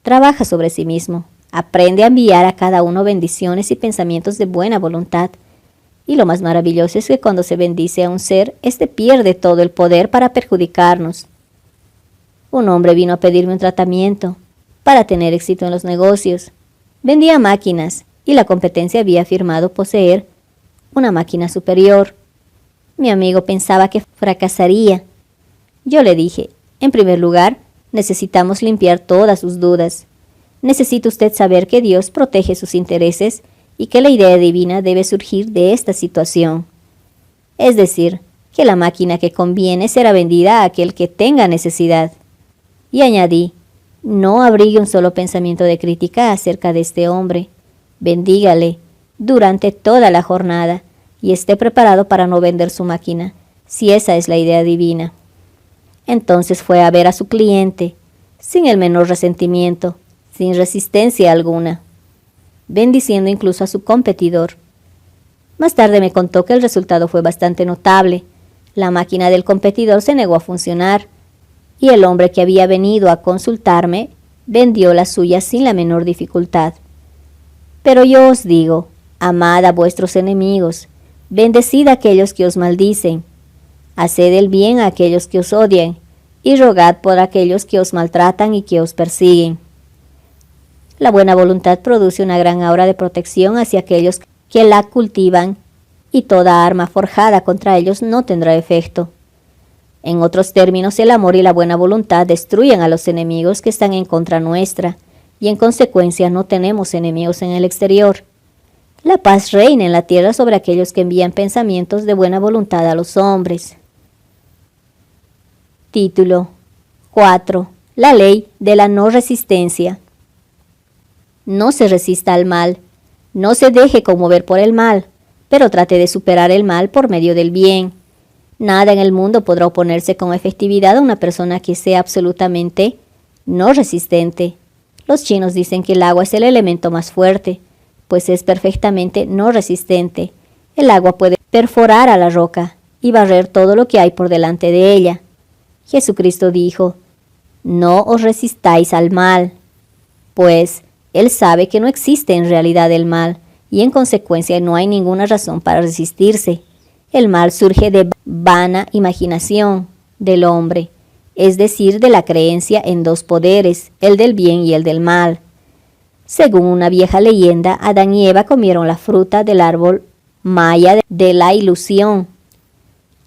[SPEAKER 1] Trabaja sobre sí mismo. Aprende a enviar a cada uno bendiciones y pensamientos de buena voluntad. Y lo más maravilloso es que cuando se bendice a un ser, éste pierde todo el poder para perjudicarnos. Un hombre vino a pedirme un tratamiento para tener éxito en los negocios. Vendía máquinas y la competencia había afirmado poseer una máquina superior. Mi amigo pensaba que fracasaría. Yo le dije, en primer lugar, necesitamos limpiar todas sus dudas. Necesita usted saber que Dios protege sus intereses y que la idea divina debe surgir de esta situación. Es decir, que la máquina que conviene será vendida a aquel que tenga necesidad. Y añadí, no abrigue un solo pensamiento de crítica acerca de este hombre. Bendígale durante toda la jornada y esté preparado para no vender su máquina, si esa es la idea divina. Entonces fue a ver a su cliente, sin el menor resentimiento, sin resistencia alguna, bendiciendo incluso a su competidor. Más tarde me contó que el resultado fue bastante notable. La máquina del competidor se negó a funcionar, y el hombre que había venido a consultarme vendió la suya sin la menor dificultad. Pero yo os digo, amad a vuestros enemigos, bendecid a aquellos que os maldicen, haced el bien a aquellos que os odian, y rogad por aquellos que os maltratan y que os persiguen. La buena voluntad produce una gran aura de protección hacia aquellos que la cultivan, y toda arma forjada contra ellos no tendrá efecto. En otros términos, el amor y la buena voluntad destruyen a los enemigos que están en contra nuestra, y en consecuencia no tenemos enemigos en el exterior. La paz reina en la tierra sobre aquellos que envían pensamientos de buena voluntad a los hombres. Título 4. La ley de la no resistencia. No se resista al mal, no se deje conmover por el mal, pero trate de superar el mal por medio del bien. Nada en el mundo podrá oponerse con efectividad a una persona que sea absolutamente no resistente. Los chinos dicen que el agua es el elemento más fuerte, pues es perfectamente no resistente. El agua puede perforar a la roca y barrer todo lo que hay por delante de ella. Jesucristo dijo, no os resistáis al mal, pues Él sabe que no existe en realidad el mal, y en consecuencia no hay ninguna razón para resistirse. El mal surge de vana imaginación del hombre, es decir, de la creencia en dos poderes, el del bien y el del mal. Según una vieja leyenda, Adán y Eva comieron la fruta del árbol maya de la ilusión,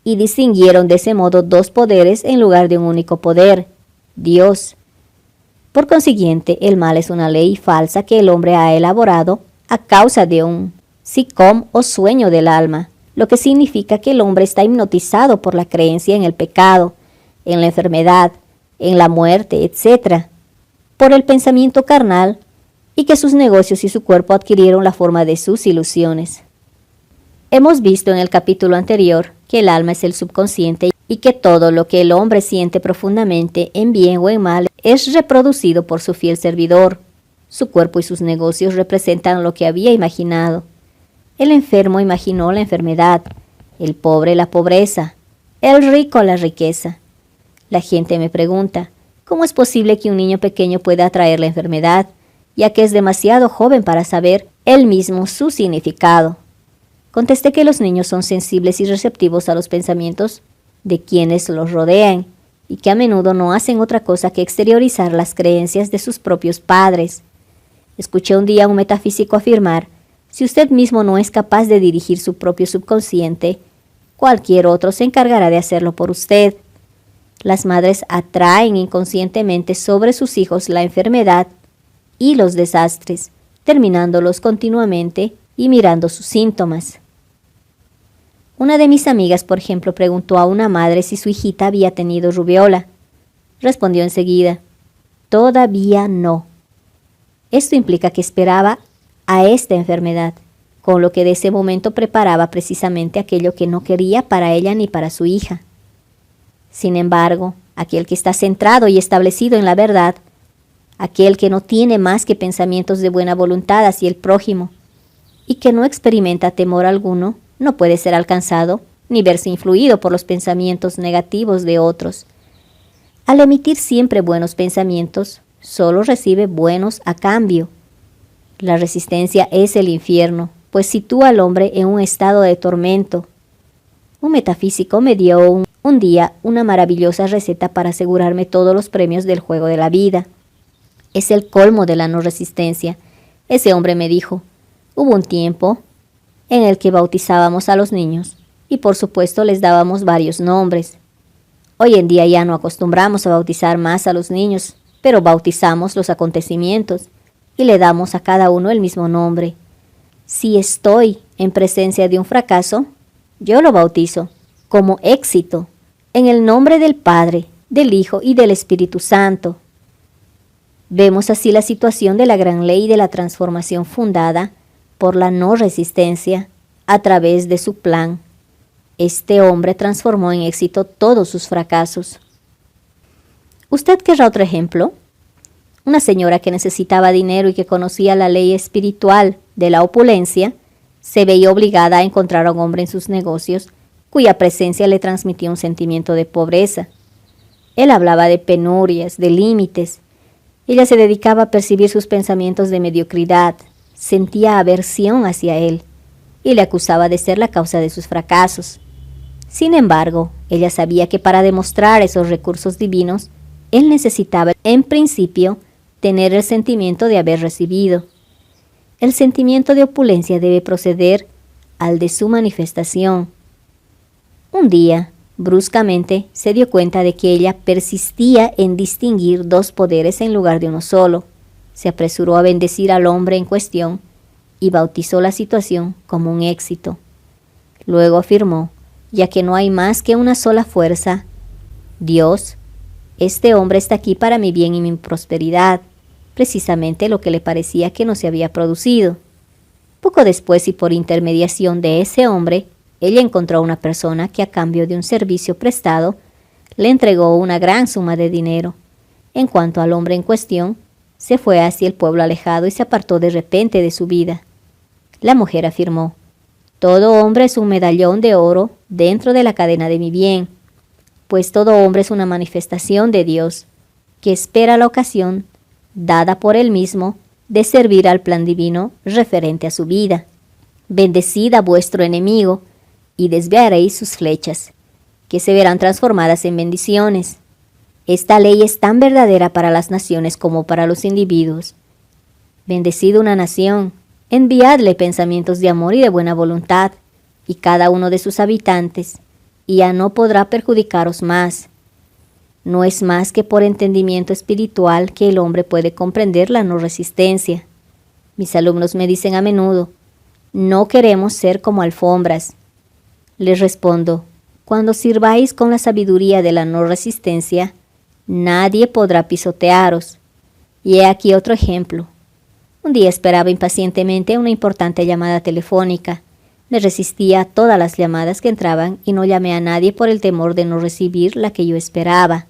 [SPEAKER 1] y distinguieron de ese modo dos poderes en lugar de un único poder, Dios. Por consiguiente, el mal es una ley falsa que el hombre ha elaborado a causa de un sicom o sueño del alma, lo que significa que el hombre está hipnotizado por la creencia en el pecado, en la enfermedad, en la muerte, etc., por el pensamiento carnal, y que sus negocios y su cuerpo adquirieron la forma de sus ilusiones. Hemos visto en el capítulo anterior que el alma es el subconsciente y que todo lo que el hombre siente profundamente, en bien o en mal, es reproducido por su fiel servidor. Su cuerpo y sus negocios representan lo que había imaginado. El enfermo imaginó la enfermedad, el pobre la pobreza, el rico la riqueza. La gente me pregunta, ¿cómo es posible que un niño pequeño pueda atraer la enfermedad, ya que es demasiado joven para saber él mismo su significado? Contesté que los niños son sensibles y receptivos a los pensamientos de quienes los rodean y que a menudo no hacen otra cosa que exteriorizar las creencias de sus propios padres. Escuché un día a un metafísico afirmar, si usted mismo no es capaz de dirigir su propio subconsciente, cualquier otro se encargará de hacerlo por usted. Las madres atraen inconscientemente sobre sus hijos la enfermedad y los desastres, terminándolos continuamente y mirando sus síntomas. Una de mis amigas, por ejemplo, preguntó a una madre si su hijita había tenido rubiola. Respondió enseguida, todavía no. Esto implica que esperaba a esta enfermedad, con lo que de ese momento preparaba precisamente aquello que no quería para ella ni para su hija. Sin embargo, aquel que está centrado y establecido en la verdad, aquel que no tiene más que pensamientos de buena voluntad hacia el prójimo y que no experimenta temor alguno, no puede ser alcanzado ni verse influido por los pensamientos negativos de otros. Al emitir siempre buenos pensamientos, solo recibe buenos a cambio. La resistencia es el infierno, pues sitúa al hombre en un estado de tormento. Un metafísico me dio un día una maravillosa receta para asegurarme todos los premios del juego de la vida. Es el colmo de la no resistencia. Ese hombre me dijo, hubo un tiempo en el que bautizábamos a los niños y por supuesto les dábamos varios nombres. Hoy en día ya no acostumbramos a bautizar más a los niños, pero bautizamos los acontecimientos y le damos a cada uno el mismo nombre. Si estoy en presencia de un fracaso, yo lo bautizo como éxito, en el nombre del Padre, del Hijo y del Espíritu Santo. Vemos así la situación de la gran ley de la transformación fundada por la no resistencia a través de su plan. Este hombre transformó en éxito todos sus fracasos. ¿Usted querrá otro ejemplo? Una señora que necesitaba dinero y que conocía la ley espiritual de la opulencia, se veía obligada a encontrar a un hombre en sus negocios cuya presencia le transmitía un sentimiento de pobreza. Él hablaba de penurias, de límites. Ella se dedicaba a percibir sus pensamientos de mediocridad, sentía aversión hacia él y le acusaba de ser la causa de sus fracasos. Sin embargo, ella sabía que para demostrar esos recursos divinos, él necesitaba, en principio, tener el sentimiento de haber recibido. El sentimiento de opulencia debe proceder al de su manifestación. Un día, bruscamente, se dio cuenta de que ella persistía en distinguir dos poderes en lugar de uno solo. Se apresuró a bendecir al hombre en cuestión y bautizó la situación como un éxito. Luego afirmó, ya que no hay más que una sola fuerza, Dios, este hombre está aquí para mi bien y mi prosperidad, precisamente lo que le parecía que no se había producido. Poco después y por intermediación de ese hombre, ella encontró a una persona que a cambio de un servicio prestado, le entregó una gran suma de dinero. En cuanto al hombre en cuestión, se fue hacia el pueblo alejado y se apartó de repente de su vida. La mujer afirmó, todo hombre es un medallón de oro dentro de la cadena de mi bien, pues todo hombre es una manifestación de Dios, que espera la ocasión, dada por él mismo, de servir al plan divino referente a su vida. Bendecid a vuestro enemigo, y desviaréis sus flechas, que se verán transformadas en bendiciones. Esta ley es tan verdadera para las naciones como para los individuos. Bendecid una nación, enviadle pensamientos de amor y de buena voluntad, y cada uno de sus habitantes, y ya no podrá perjudicaros más. No es más que por entendimiento espiritual que el hombre puede comprender la no resistencia. Mis alumnos me dicen a menudo, no queremos ser como alfombras. Les respondo, cuando sirváis con la sabiduría de la no resistencia, nadie podrá pisotearos. Y he aquí otro ejemplo. Un día esperaba impacientemente una importante llamada telefónica. Me resistía a todas las llamadas que entraban y no llamé a nadie por el temor de no recibir la que yo esperaba.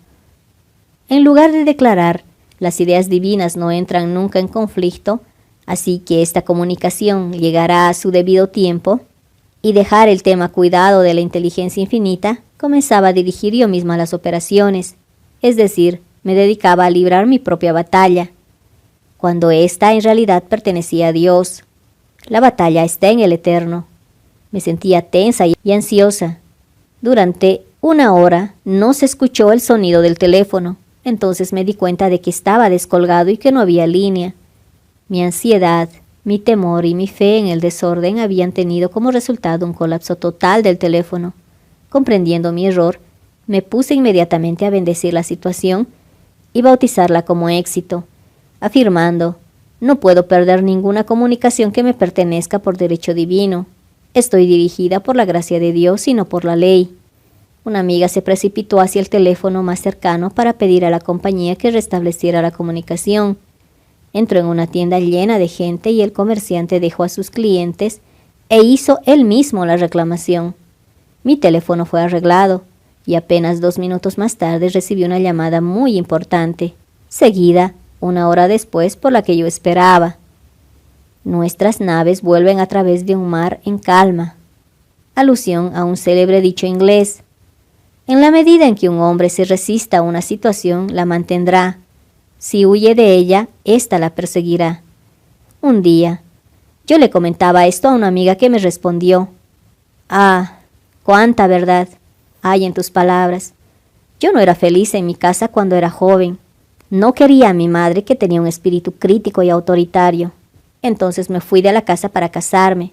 [SPEAKER 1] En lugar de declarar, las ideas divinas no entran nunca en conflicto, así que esta comunicación llegará a su debido tiempo, y dejar el tema cuidado de la inteligencia infinita, comenzaba a dirigir yo misma las operaciones, es decir, me dedicaba a librar mi propia batalla, cuando ésta en realidad pertenecía a Dios. La batalla está en el Eterno. Me sentía tensa y ansiosa. Durante una hora no se escuchó el sonido del teléfono. Entonces me di cuenta de que estaba descolgado y que no había línea. Mi ansiedad, mi temor y mi fe en el desorden habían tenido como resultado un colapso total del teléfono. Comprendiendo mi error, me puse inmediatamente a bendecir la situación y bautizarla como éxito, afirmando, no puedo perder ninguna comunicación que me pertenezca por derecho divino. Estoy dirigida por la gracia de Dios y no por la ley. Una amiga se precipitó hacia el teléfono más cercano para pedir a la compañía que restableciera la comunicación. Entró en una tienda llena de gente y el comerciante dejó a sus clientes e hizo él mismo la reclamación. Mi teléfono fue arreglado y apenas 2 minutos más tarde recibí una llamada muy importante, seguida, 1 hora después, por la que yo esperaba. Nuestras naves vuelven a través de un mar en calma. Alusión a un célebre dicho inglés. En la medida en que un hombre se resista a una situación, la mantendrá. Si huye de ella, ésta la perseguirá. Un día, yo le comentaba esto a una amiga que me respondió. Ah, cuánta verdad hay en tus palabras. Yo no era feliz en mi casa cuando era joven. No quería a mi madre, que tenía un espíritu crítico y autoritario. Entonces me fui de la casa para casarme.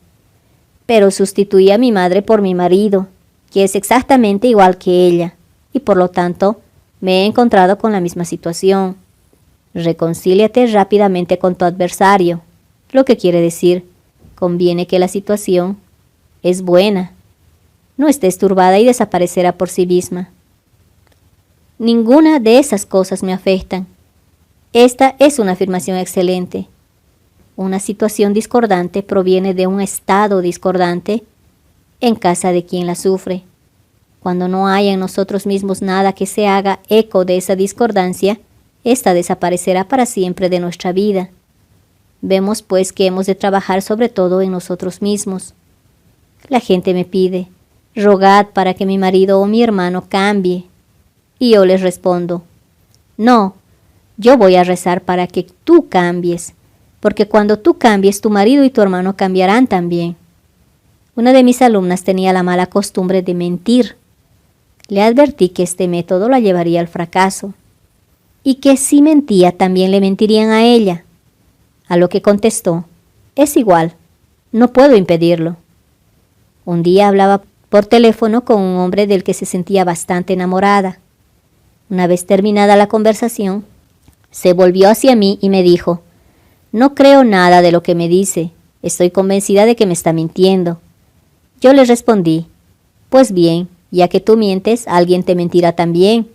[SPEAKER 1] Pero sustituí a mi madre por mi marido, que es exactamente igual que ella, y por lo tanto me he encontrado con la misma situación. Reconcíliate rápidamente con tu adversario, lo que quiere decir, conviene que la situación es buena. No estés turbada y desaparecerá por sí misma. Ninguna de esas cosas me afectan. Esta es una afirmación excelente. Una situación discordante proviene de un estado discordante en casa de quien la sufre. Cuando no haya en nosotros mismos nada que se haga eco de esa discordancia, ésta desaparecerá para siempre de nuestra vida. Vemos pues que hemos de trabajar sobre todo en nosotros mismos. La gente me pide, rogad para que mi marido o mi hermano cambie. Y yo les respondo, no, yo voy a rezar para que tú cambies, porque cuando tú cambies, tu marido y tu hermano cambiarán también. Una de mis alumnas tenía la mala costumbre de mentir. Le advertí que este método la llevaría al fracaso, y que si mentía también le mentirían a ella. A lo que contestó, es igual, no puedo impedirlo. Un día hablaba por teléfono con un hombre del que se sentía bastante enamorada. Una vez terminada la conversación, se volvió hacia mí y me dijo, no creo nada de lo que me dice, estoy convencida de que me está mintiendo. Yo le respondí, pues bien, ya que tú mientes, alguien te mentirá también.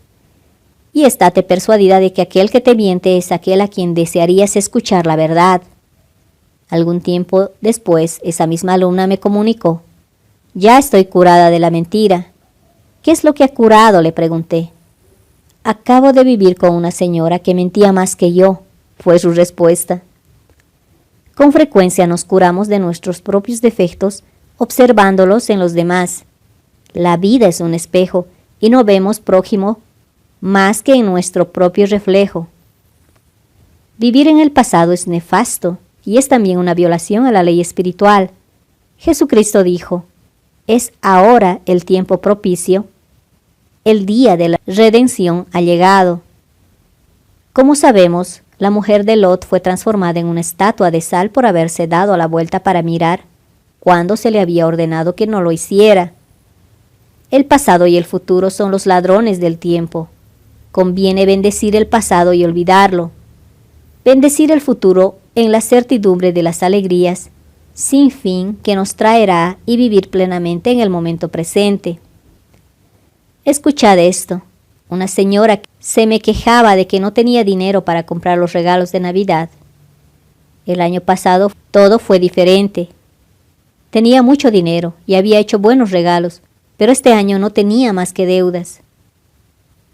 [SPEAKER 1] Y estate persuadida de que aquel que te miente es aquel a quien desearías escuchar la verdad. Algún tiempo después, esa misma alumna me comunicó, ya estoy curada de la mentira. ¿Qué es lo que ha curado?, le pregunté. Acabo de vivir con una señora que mentía más que yo, fue su respuesta. Con frecuencia nos curamos de nuestros propios defectos observándolos en los demás. La vida es un espejo y no vemos prójimo más que en nuestro propio reflejo. Vivir en el pasado es nefasto y es también una violación a la ley espiritual. Jesucristo dijo, es ahora el tiempo propicio, el día de la redención ha llegado. Como sabemos, la mujer de Lot fue transformada en una estatua de sal por haberse dado la vuelta para mirar cuando se le había ordenado que no lo hiciera. El pasado y el futuro son los ladrones del tiempo. Conviene bendecir el pasado y olvidarlo. Bendecir el futuro en la certidumbre de las alegrías sin fin que nos traerá y vivir plenamente en el momento presente. Escuchad esto. Una señora se me quejaba de que no tenía dinero para comprar los regalos de Navidad. El año pasado todo fue diferente. Tenía mucho dinero y había hecho buenos regalos, pero este año no tenía más que deudas.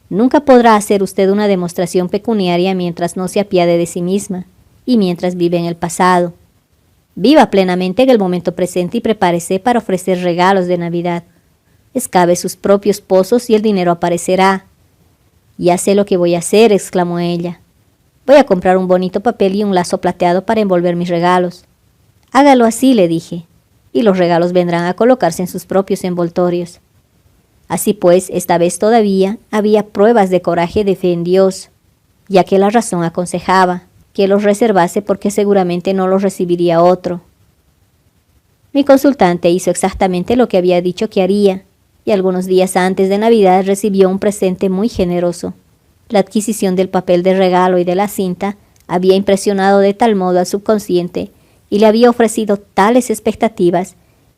[SPEAKER 1] Nunca podrá hacer usted una demostración pecuniaria mientras no se apiade de sí misma y mientras vive en el pasado. Viva plenamente en el momento presente y prepárese para ofrecer regalos de Navidad. Excave sus propios pozos y el dinero aparecerá. Ya sé lo que voy a hacer, exclamó ella. Voy a comprar un bonito papel y un lazo plateado para envolver mis regalos. Hágalo así, le dije, y los regalos vendrán a colocarse en sus propios envoltorios. Así pues, esta vez todavía había pruebas de coraje de fe en Dios, ya que la razón aconsejaba que los reservase porque seguramente no los recibiría otro. Mi consultante hizo exactamente lo que había dicho que haría, y algunos días antes de Navidad recibió un presente muy generoso. La adquisición del papel de regalo y de la cinta había impresionado de tal modo al subconsciente y le había ofrecido tales expectativas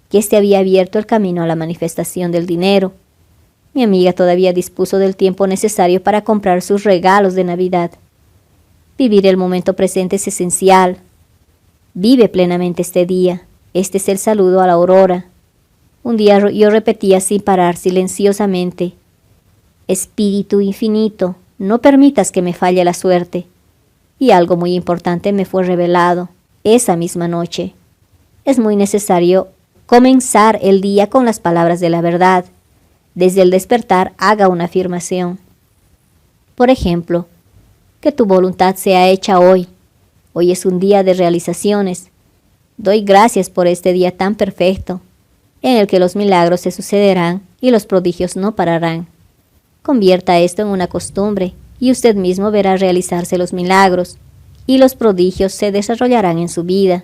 [SPEAKER 1] que éste había abierto el camino a la manifestación del dinero. Mi amiga todavía dispuso del tiempo necesario para comprar sus regalos de Navidad. Vivir el momento presente es esencial. Vive plenamente este día. Este es el saludo a la aurora. Un día yo repetía sin parar, silenciosamente: Espíritu infinito, no permitas que me falle la suerte. Y algo muy importante me fue revelado esa misma noche. Es muy necesario comenzar el día con las palabras de la verdad. Desde el despertar haga una afirmación. Por ejemplo, que tu voluntad sea hecha hoy. Hoy es un día de realizaciones. Doy gracias por este día tan perfecto, en el que los milagros se sucederán y los prodigios no pararán. Convierta esto en una costumbre y usted mismo verá realizarse los milagros y los prodigios se desarrollarán en su vida.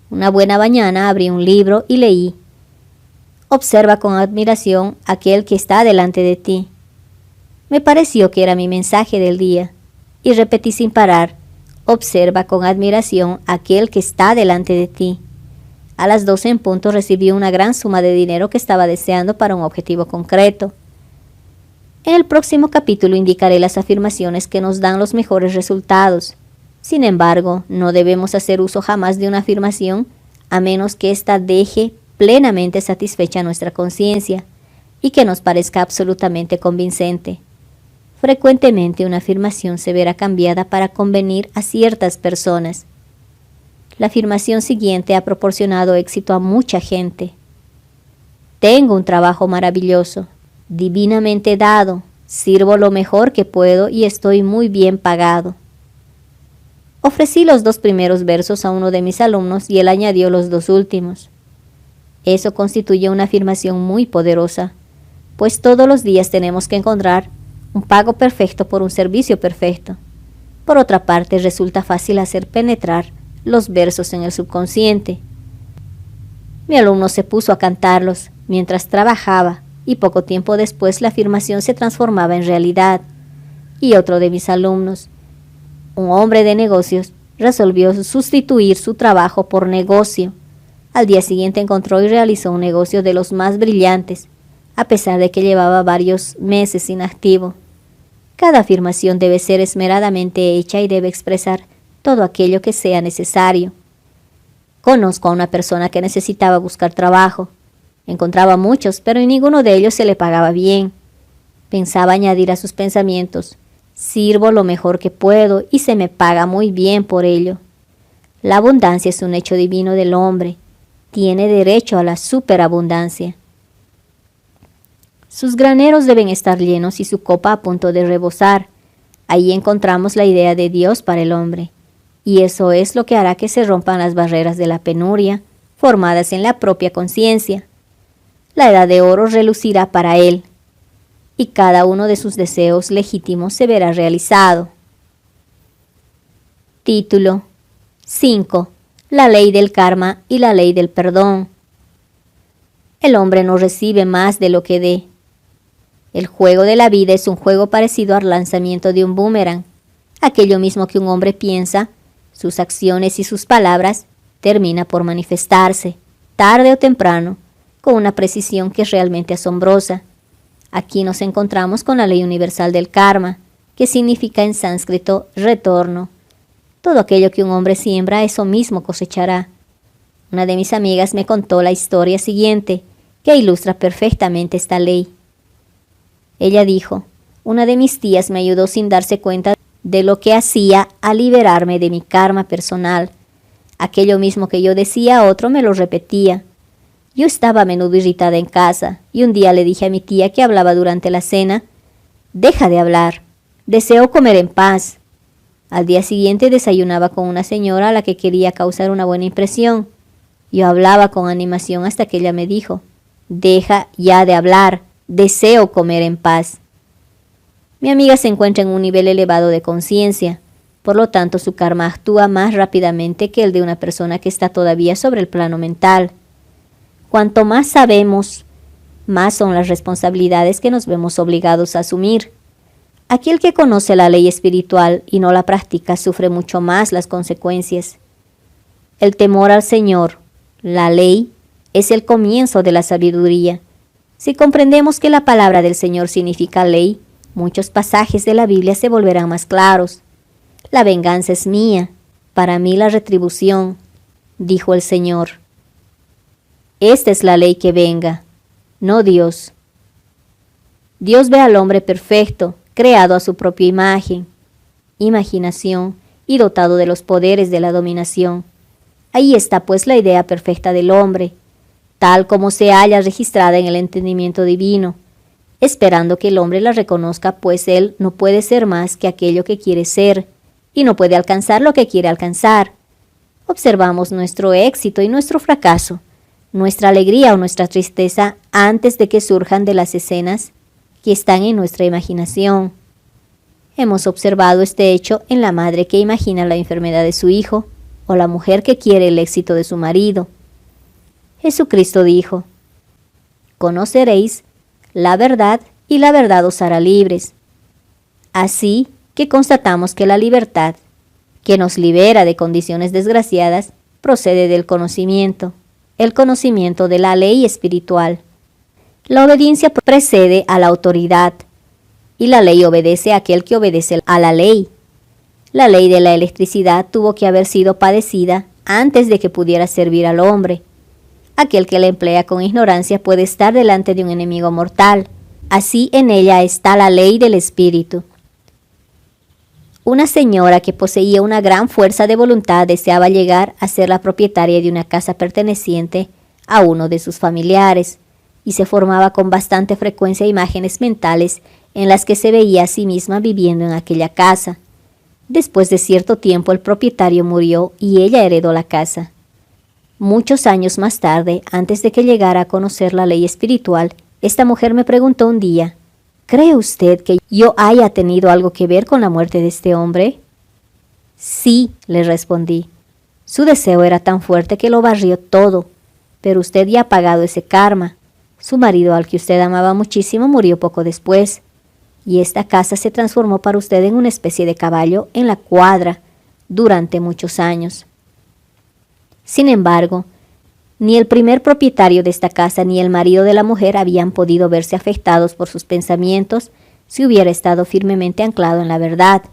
[SPEAKER 1] Una buena mañana abrí un libro y leí: Observa con admiración aquel que está delante de ti. Me pareció que era mi mensaje del día y repetí sin parar: Observa con admiración aquel que está delante de ti. A las 12 en punto recibí una gran suma de dinero que estaba deseando para un objetivo concreto. En el próximo capítulo indicaré las afirmaciones que nos dan los mejores resultados. Sin embargo, no debemos hacer uso jamás de una afirmación a menos que ésta deje plenamente satisfecha nuestra conciencia y que nos parezca absolutamente convincente. Frecuentemente una afirmación se verá cambiada para convenir a ciertas personas. La afirmación siguiente ha proporcionado éxito a mucha gente. Tengo un trabajo maravilloso, divinamente dado, sirvo lo mejor que puedo y estoy muy bien pagado. Ofrecí los 2 primeros versos a uno de mis alumnos y él añadió los 2 últimos. Eso constituye una afirmación muy poderosa, pues todos los días tenemos que encontrar un pago perfecto por un servicio perfecto. Por otra parte, resulta fácil hacer penetrar los versos en el subconsciente. Mi alumno se puso a cantarlos mientras trabajaba y poco tiempo después la afirmación se transformaba en realidad. Y otro de mis alumnos, un hombre de negocios, resolvió sustituir su trabajo por negocio. Al día siguiente encontró y realizó un negocio de los más brillantes, a pesar de que llevaba varios meses inactivo. Cada afirmación debe ser esmeradamente hecha y debe expresar todo aquello que sea necesario. Conozco a una persona que necesitaba buscar trabajo. Encontraba muchos, pero en ninguno de ellos se le pagaba bien. Pensaba añadir a sus pensamientos: sirvo lo mejor que puedo y se me paga muy bien por ello. La abundancia es un hecho divino del hombre. Tiene derecho a la superabundancia. Sus graneros deben estar llenos y su copa a punto de rebosar. Ahí encontramos la idea de Dios para el hombre. Y eso es lo que hará que se rompan las barreras de la penuria, formadas en la propia conciencia. La edad de oro relucirá para él, y cada uno de sus deseos legítimos se verá realizado. Título 5. La ley del karma y la ley del perdón. El hombre no recibe más de lo que dé. El juego de la vida es un juego parecido al lanzamiento de un boomerang. Aquello mismo que un hombre piensa, sus acciones y sus palabras, termina por manifestarse, tarde o temprano, con una precisión que es realmente asombrosa. Aquí nos encontramos con la ley universal del karma, que significa en sánscrito retorno. Todo aquello que un hombre siembra, eso mismo cosechará. Una de mis amigas me contó la historia siguiente, que ilustra perfectamente esta ley. Ella dijo, una de mis tías me ayudó sin darse cuenta de lo que hacía a liberarme de mi karma personal. Aquello mismo que yo decía a otro me lo repetía. Yo estaba a menudo irritada en casa, y un día le dije a mi tía que hablaba durante la cena, «Deja de hablar, deseo comer en paz». Al día siguiente desayunaba con una señora a la que quería causar una buena impresión. Yo hablaba con animación hasta que ella me dijo, «Deja ya de hablar, deseo comer en paz». Mi amiga se encuentra en un nivel elevado de conciencia, por lo tanto su karma actúa más rápidamente que el de una persona que está todavía sobre el plano mental. Cuanto más sabemos, más son las responsabilidades que nos vemos obligados a asumir. Aquel que conoce la ley espiritual y no la practica sufre mucho más las consecuencias. El temor al Señor, la ley, es el comienzo de la sabiduría. Si comprendemos que la palabra del Señor significa ley, muchos pasajes de la Biblia se volverán más claros. La venganza es mía, para mí la retribución, dijo el Señor. Esta es la ley que venga, no Dios. Dios ve al hombre perfecto, creado a su propia imagen, imaginación y dotado de los poderes de la dominación. Ahí está pues la idea perfecta del hombre, tal como se halla registrada en el entendimiento divino, esperando que el hombre la reconozca, pues él no puede ser más que aquello que quiere ser, y no puede alcanzar lo que quiere alcanzar. Observamos nuestro éxito y nuestro fracaso, nuestra alegría o nuestra tristeza antes de que surjan de las escenas que están en nuestra imaginación. Hemos observado este hecho en la madre que imagina la enfermedad de su hijo o la mujer que quiere el éxito de su marido. Jesucristo dijo, «Conoceréis la verdad y la verdad os hará libres». Así que constatamos que la libertad, que nos libera de condiciones desgraciadas, procede del conocimiento, el conocimiento de la ley espiritual. La obediencia precede a la autoridad, y la ley obedece a aquel que obedece a la ley. La ley de la electricidad tuvo que haber sido padecida antes de que pudiera servir al hombre. Aquel que la emplea con ignorancia puede estar delante de un enemigo mortal. Así en ella está la ley del espíritu. Una señora que poseía una gran fuerza de voluntad deseaba llegar a ser la propietaria de una casa perteneciente a uno de sus familiares, y se formaba con bastante frecuencia imágenes mentales en las que se veía a sí misma viviendo en aquella casa. Después de cierto tiempo el propietario murió y ella heredó la casa. Muchos años más tarde, antes de que llegara a conocer la ley espiritual, esta mujer me preguntó un día, ¿cree usted que yo haya tenido algo que ver con la muerte de este hombre? Sí, le respondí. Su deseo era tan fuerte que lo barrió todo, pero usted ya ha pagado ese karma. Su marido, al que usted amaba muchísimo, murió poco después, y esta casa se transformó para usted en una especie de caballo en la cuadra durante muchos años. Sin embargo, ni el primer propietario de esta casa ni el marido de la mujer habían podido verse afectados por sus pensamientos si hubiera estado firmemente anclado en la verdad.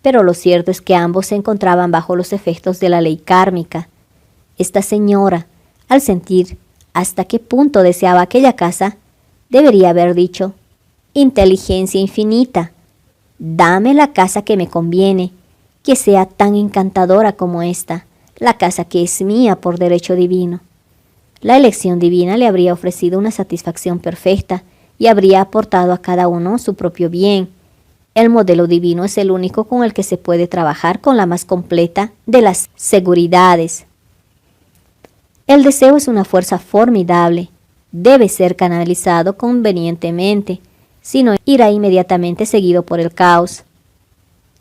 [SPEAKER 1] Pero lo cierto es que ambos se encontraban bajo los efectos de la ley kármica. Esta señora, al sentir hasta qué punto deseaba aquella casa, debería haber dicho, «Inteligencia infinita, dame la casa que me conviene, que sea tan encantadora como esta, la casa que es mía por derecho divino». La elección divina le habría ofrecido una satisfacción perfecta y habría aportado a cada uno su propio bien. El modelo divino es el único con el que se puede trabajar con la más completa de las seguridades. El deseo es una fuerza formidable. Debe ser canalizado convenientemente, si no irá inmediatamente seguido por el caos.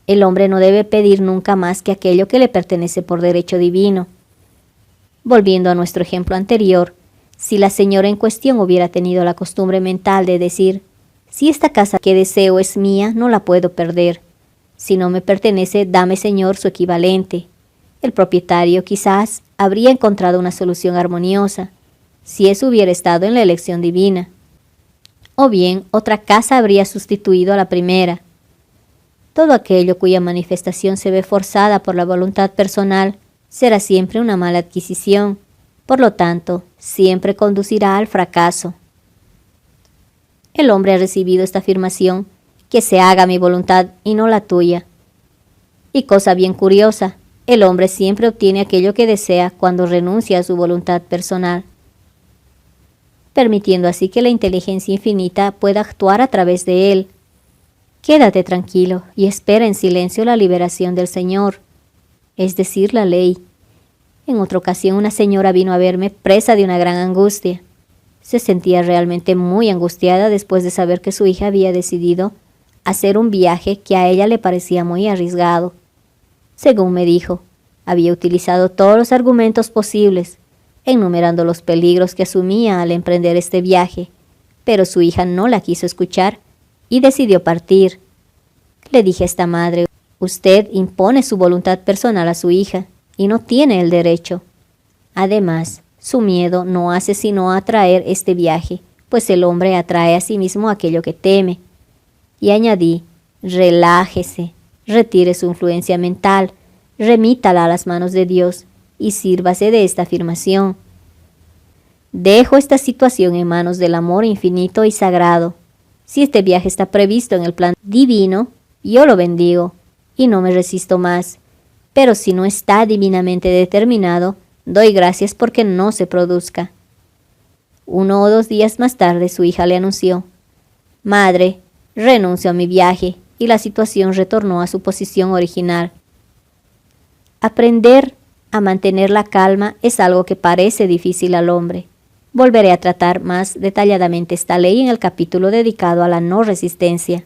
[SPEAKER 1] El hombre no debe pedir nunca más que aquello que le pertenece por derecho divino. Volviendo a nuestro ejemplo anterior, Si la señora en cuestión hubiera tenido la costumbre mental de decir, si esta casa que deseo es mía, no la puedo perder. Si no me pertenece, dame, Señor, su equivalente. El propietario quizás habría encontrado una solución armoniosa, si eso hubiera estado en la elección divina. O bien, otra casa habría sustituido a la primera. Todo aquello cuya manifestación se ve forzada por la voluntad personal será siempre una mala adquisición, por lo tanto, siempre conducirá al fracaso. El hombre ha recibido esta afirmación, que se haga mi voluntad y no la tuya. Y cosa bien curiosa, el hombre siempre obtiene aquello que desea cuando renuncia a su voluntad personal, permitiendo así que la inteligencia infinita pueda actuar a través de él. Quédate tranquilo y espera en silencio la liberación del Señor, es decir, la ley. En otra ocasión una señora vino a verme presa de una gran angustia. Se sentía realmente muy angustiada después de saber que su hija había decidido hacer un viaje que a ella le parecía muy arriesgado. Según me dijo, había utilizado todos los argumentos posibles, enumerando los peligros que asumía al emprender este viaje, pero su hija no la quiso escuchar y decidió partir. Le dije a esta madre, usted impone su voluntad personal a su hija y no tiene el derecho. Además, su miedo no hace sino atraer este viaje, pues el hombre atrae a sí mismo aquello que teme. Y añadí, relájese, retire su influencia mental, remítala a las manos de Dios y sírvase de esta afirmación. Dejo esta situación en manos del amor infinito y sagrado. Si este viaje está previsto en el plan divino, yo lo bendigo y no me resisto más. Pero si no está divinamente determinado, doy gracias porque no se produzca. 1 o 2 días más tarde su hija le anunció, Madre, renuncio a mi viaje, y la situación retornó a su posición original. Aprender a mantener la calma es algo que parece difícil al hombre. Volveré a tratar más detalladamente esta ley en el capítulo dedicado a la no resistencia.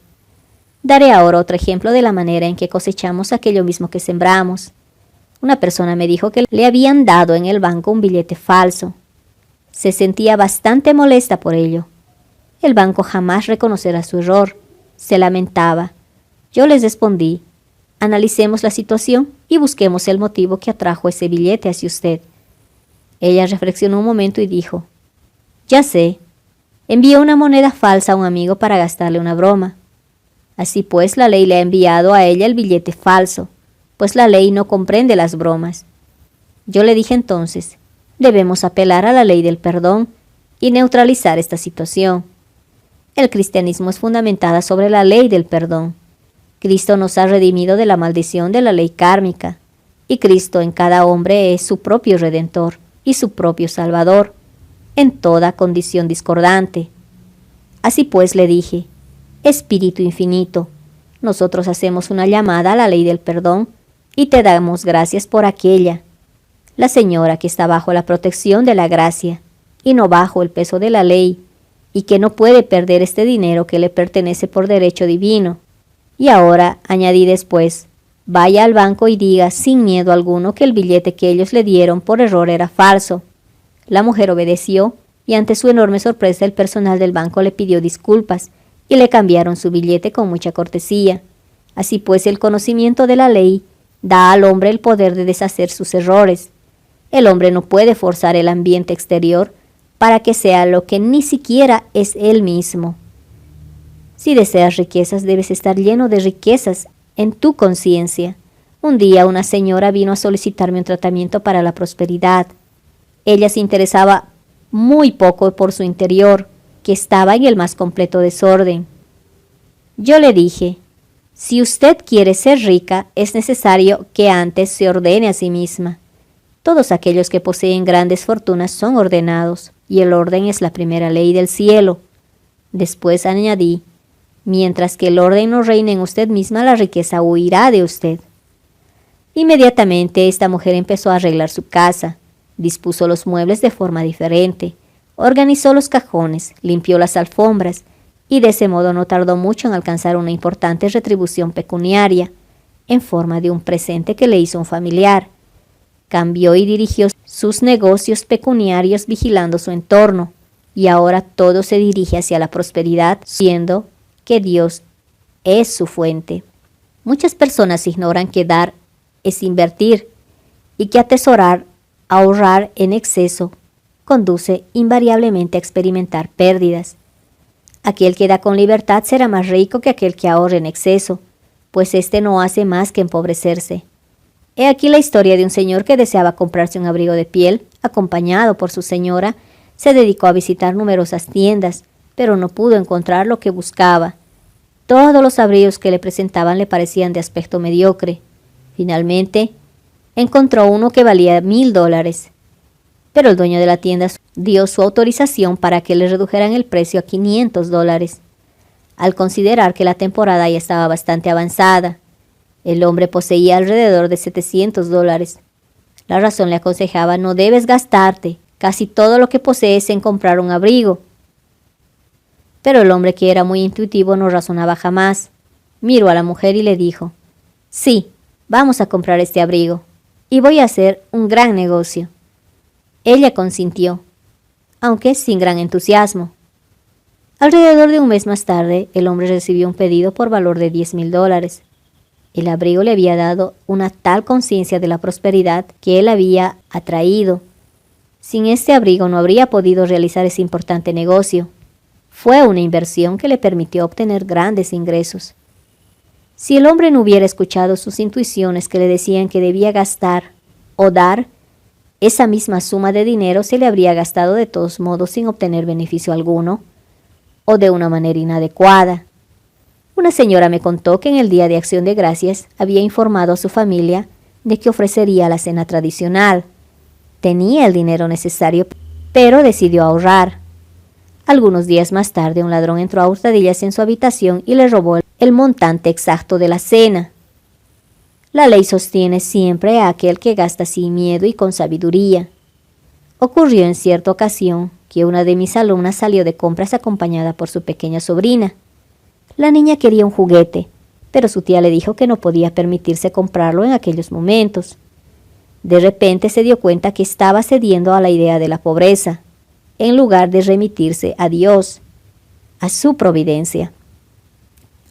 [SPEAKER 1] Daré ahora otro ejemplo de la manera en que cosechamos aquello mismo que sembramos. Una persona me dijo que le habían dado en el banco un billete falso. Se sentía bastante molesta por ello. El banco jamás reconocerá su error. Se lamentaba. Yo les respondí, analicemos la situación y busquemos el motivo que atrajo ese billete hacia usted. Ella reflexionó un momento y dijo, ya sé, envió una moneda falsa a un amigo para gastarle una broma. Así pues, la ley le ha enviado a ella el billete falso, pues la ley no comprende las bromas. Yo le dije entonces, debemos apelar a la ley del perdón y neutralizar esta situación. El cristianismo es fundamentada sobre la ley del perdón. Cristo nos ha redimido de la maldición de la ley kármica, y Cristo en cada hombre es su propio Redentor y su propio Salvador, en toda condición discordante. Así pues le dije, Espíritu infinito, nosotros hacemos una llamada a la ley del perdón y te damos gracias por aquella, la señora que está bajo la protección de la gracia y no bajo el peso de la ley, y que no puede perder este dinero que le pertenece por derecho divino. Y ahora, añadí después, vaya al banco y diga sin miedo alguno que el billete que ellos le dieron por error era falso. La mujer obedeció y ante su enorme sorpresa el personal del banco le pidió disculpas y le cambiaron su billete con mucha cortesía. Así pues, el conocimiento de la ley da al hombre el poder de deshacer sus errores. El hombre no puede forzar el ambiente exterior para que sea lo que ni siquiera es él mismo. Si deseas riquezas, debes estar lleno de riquezas en tu conciencia. Un día una señora vino a solicitarme un tratamiento para la prosperidad. Ella se interesaba muy poco por su interior, que estaba en el más completo desorden. Yo le dije, si usted quiere ser rica, es necesario que antes se ordene a sí misma. Todos aquellos que poseen grandes fortunas son ordenados, y el orden es la primera ley del cielo. Después añadí, mientras que el orden no reine en usted misma, la riqueza huirá de usted. Inmediatamente esta mujer empezó a arreglar su casa, dispuso los muebles de forma diferente, organizó los cajones, limpió las alfombras, y de ese modo no tardó mucho en alcanzar una importante retribución pecuniaria, en forma de un presente que le hizo un familiar. cambió y dirigió sus negocios pecuniarios vigilando su entorno, y ahora todo se dirige hacia la prosperidad, siendo que Dios es su fuente. Muchas personas ignoran que dar es invertir y que atesorar, ahorrar en exceso, conduce invariablemente a experimentar pérdidas. Aquel que da con libertad será más rico que aquel que ahorra en exceso, pues éste no hace más que empobrecerse. He aquí la historia de un señor que deseaba comprarse un abrigo de piel. Acompañado por su señora, se dedicó a visitar numerosas tiendas, pero no pudo encontrar lo que buscaba. Todos los abrigos que le presentaban le parecían de aspecto mediocre. Finalmente, encontró uno que valía $1000, pero el dueño de la tienda dio su autorización para que le redujeran el precio a $500. Al considerar que la temporada ya estaba bastante avanzada, el hombre poseía alrededor de $700. La razón le aconsejaba: no debes gastarte casi todo lo que posees en comprar un abrigo. Pero el hombre, que era muy intuitivo, no razonaba jamás. Miró a la mujer y le dijo: sí, vamos a comprar este abrigo, y voy a hacer un gran negocio. Ella consintió, aunque sin gran entusiasmo. Alrededor de un mes más tarde, el hombre recibió un pedido por valor de $10,000. El abrigo le había dado una tal conciencia de la prosperidad que él había atraído. Sin este abrigo no habría podido realizar ese importante negocio. Fue una inversión que le permitió obtener grandes ingresos. Si el hombre no hubiera escuchado sus intuiciones que le decían que debía gastar o dar, esa misma suma de dinero se le habría gastado de todos modos sin obtener beneficio alguno, o de una manera inadecuada. Una señora me contó que en el Día de Acción de Gracias había informado a su familia de que ofrecería la cena tradicional. Tenía el dinero necesario, pero decidió ahorrar. Algunos días más tarde, un ladrón entró a hurtadillas en su habitación y le robó el montante exacto de la cena. La ley sostiene siempre a aquel que gasta sin miedo y con sabiduría. Ocurrió en cierta ocasión que una de mis alumnas salió de compras acompañada por su pequeña sobrina. La niña quería un juguete, pero su tía le dijo que no podía permitirse comprarlo en aquellos momentos. De repente se dio cuenta que estaba cediendo a la idea de la pobreza, en lugar de remitirse a Dios, a su providencia.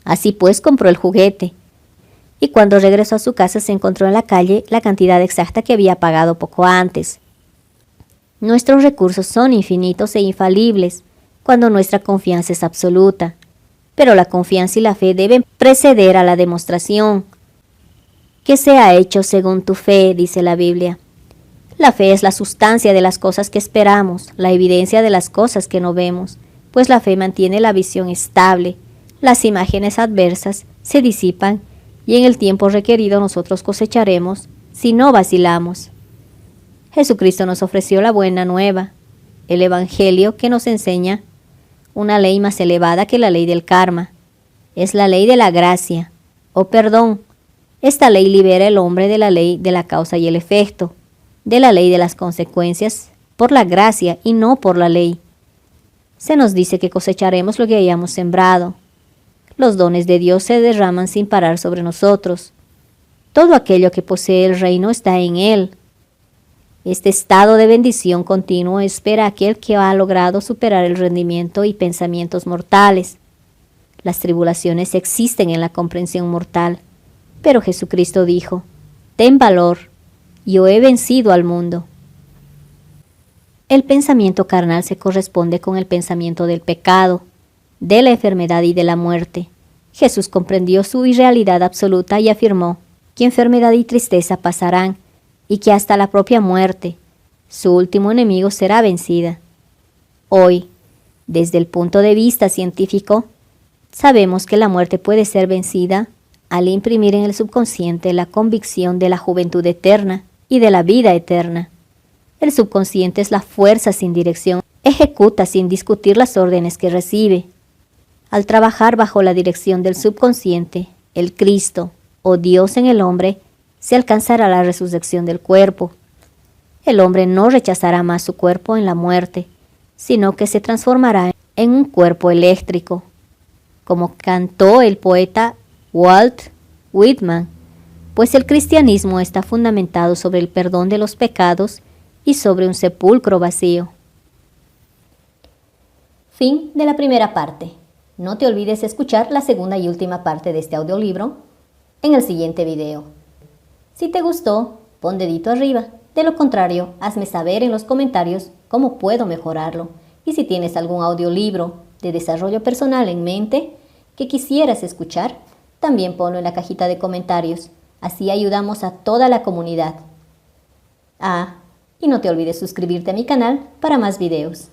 [SPEAKER 1] Así pues, compró el juguete, y cuando regresó a su casa se encontró en la calle la cantidad exacta que había pagado poco antes. Nuestros recursos son infinitos e infalibles cuando nuestra confianza es absoluta, pero la confianza y la fe deben preceder a la demostración. Que sea hecho según tu fe, dice la Biblia. La fe es la sustancia de las cosas que esperamos, la evidencia de las cosas que no vemos, pues la fe mantiene la visión estable. Las imágenes adversas se disipan y en el tiempo requerido nosotros cosecharemos si no vacilamos. Jesucristo nos ofreció la buena nueva, el Evangelio, que nos enseña una ley más elevada que la ley del karma. Es la ley de la gracia, o perdón. Esta ley libera al hombre de la ley de la causa y el efecto, de la ley de las consecuencias, por la gracia y no por la ley. Se nos dice que cosecharemos lo que hayamos sembrado. Los dones de Dios se derraman sin parar sobre nosotros. Todo aquello que posee el reino está en Él. Este estado de bendición continuo espera a aquel que ha logrado superar el rendimiento y pensamientos mortales. Las tribulaciones existen en la comprensión mortal, pero Jesucristo dijo: ten valor, yo he vencido al mundo. El pensamiento carnal se corresponde con el pensamiento del pecado, de la enfermedad y de la muerte. Jesús comprendió su irrealidad absoluta y afirmó que enfermedad y tristeza pasarán y que hasta la propia muerte, su último enemigo, será vencida. Hoy, desde el punto de vista científico, sabemos que la muerte puede ser vencida al imprimir en el subconsciente la convicción de la juventud eterna y de la vida eterna. El subconsciente es la fuerza sin dirección, ejecuta sin discutir las órdenes que recibe. Al trabajar bajo la dirección del subconsciente, el Cristo, o Dios en el hombre, se alcanzará la resurrección del cuerpo. El hombre no rechazará más su cuerpo en la muerte, sino que se transformará en un cuerpo eléctrico. Como cantó el poeta Walt Whitman,
[SPEAKER 2] pues el cristianismo está fundamentado sobre el perdón de los pecados y sobre un sepulcro vacío.
[SPEAKER 1] Fin de la primera parte. No te olvides escuchar la segunda y última parte de este audiolibro en el siguiente video. Si te gustó, pon dedito arriba. De lo contrario, hazme saber en los comentarios cómo puedo mejorarlo. Y si tienes algún audiolibro de desarrollo personal en mente que quisieras escuchar, también ponlo en la cajita de comentarios. Así ayudamos a toda la comunidad. Y no te olvides suscribirte a mi canal para más videos.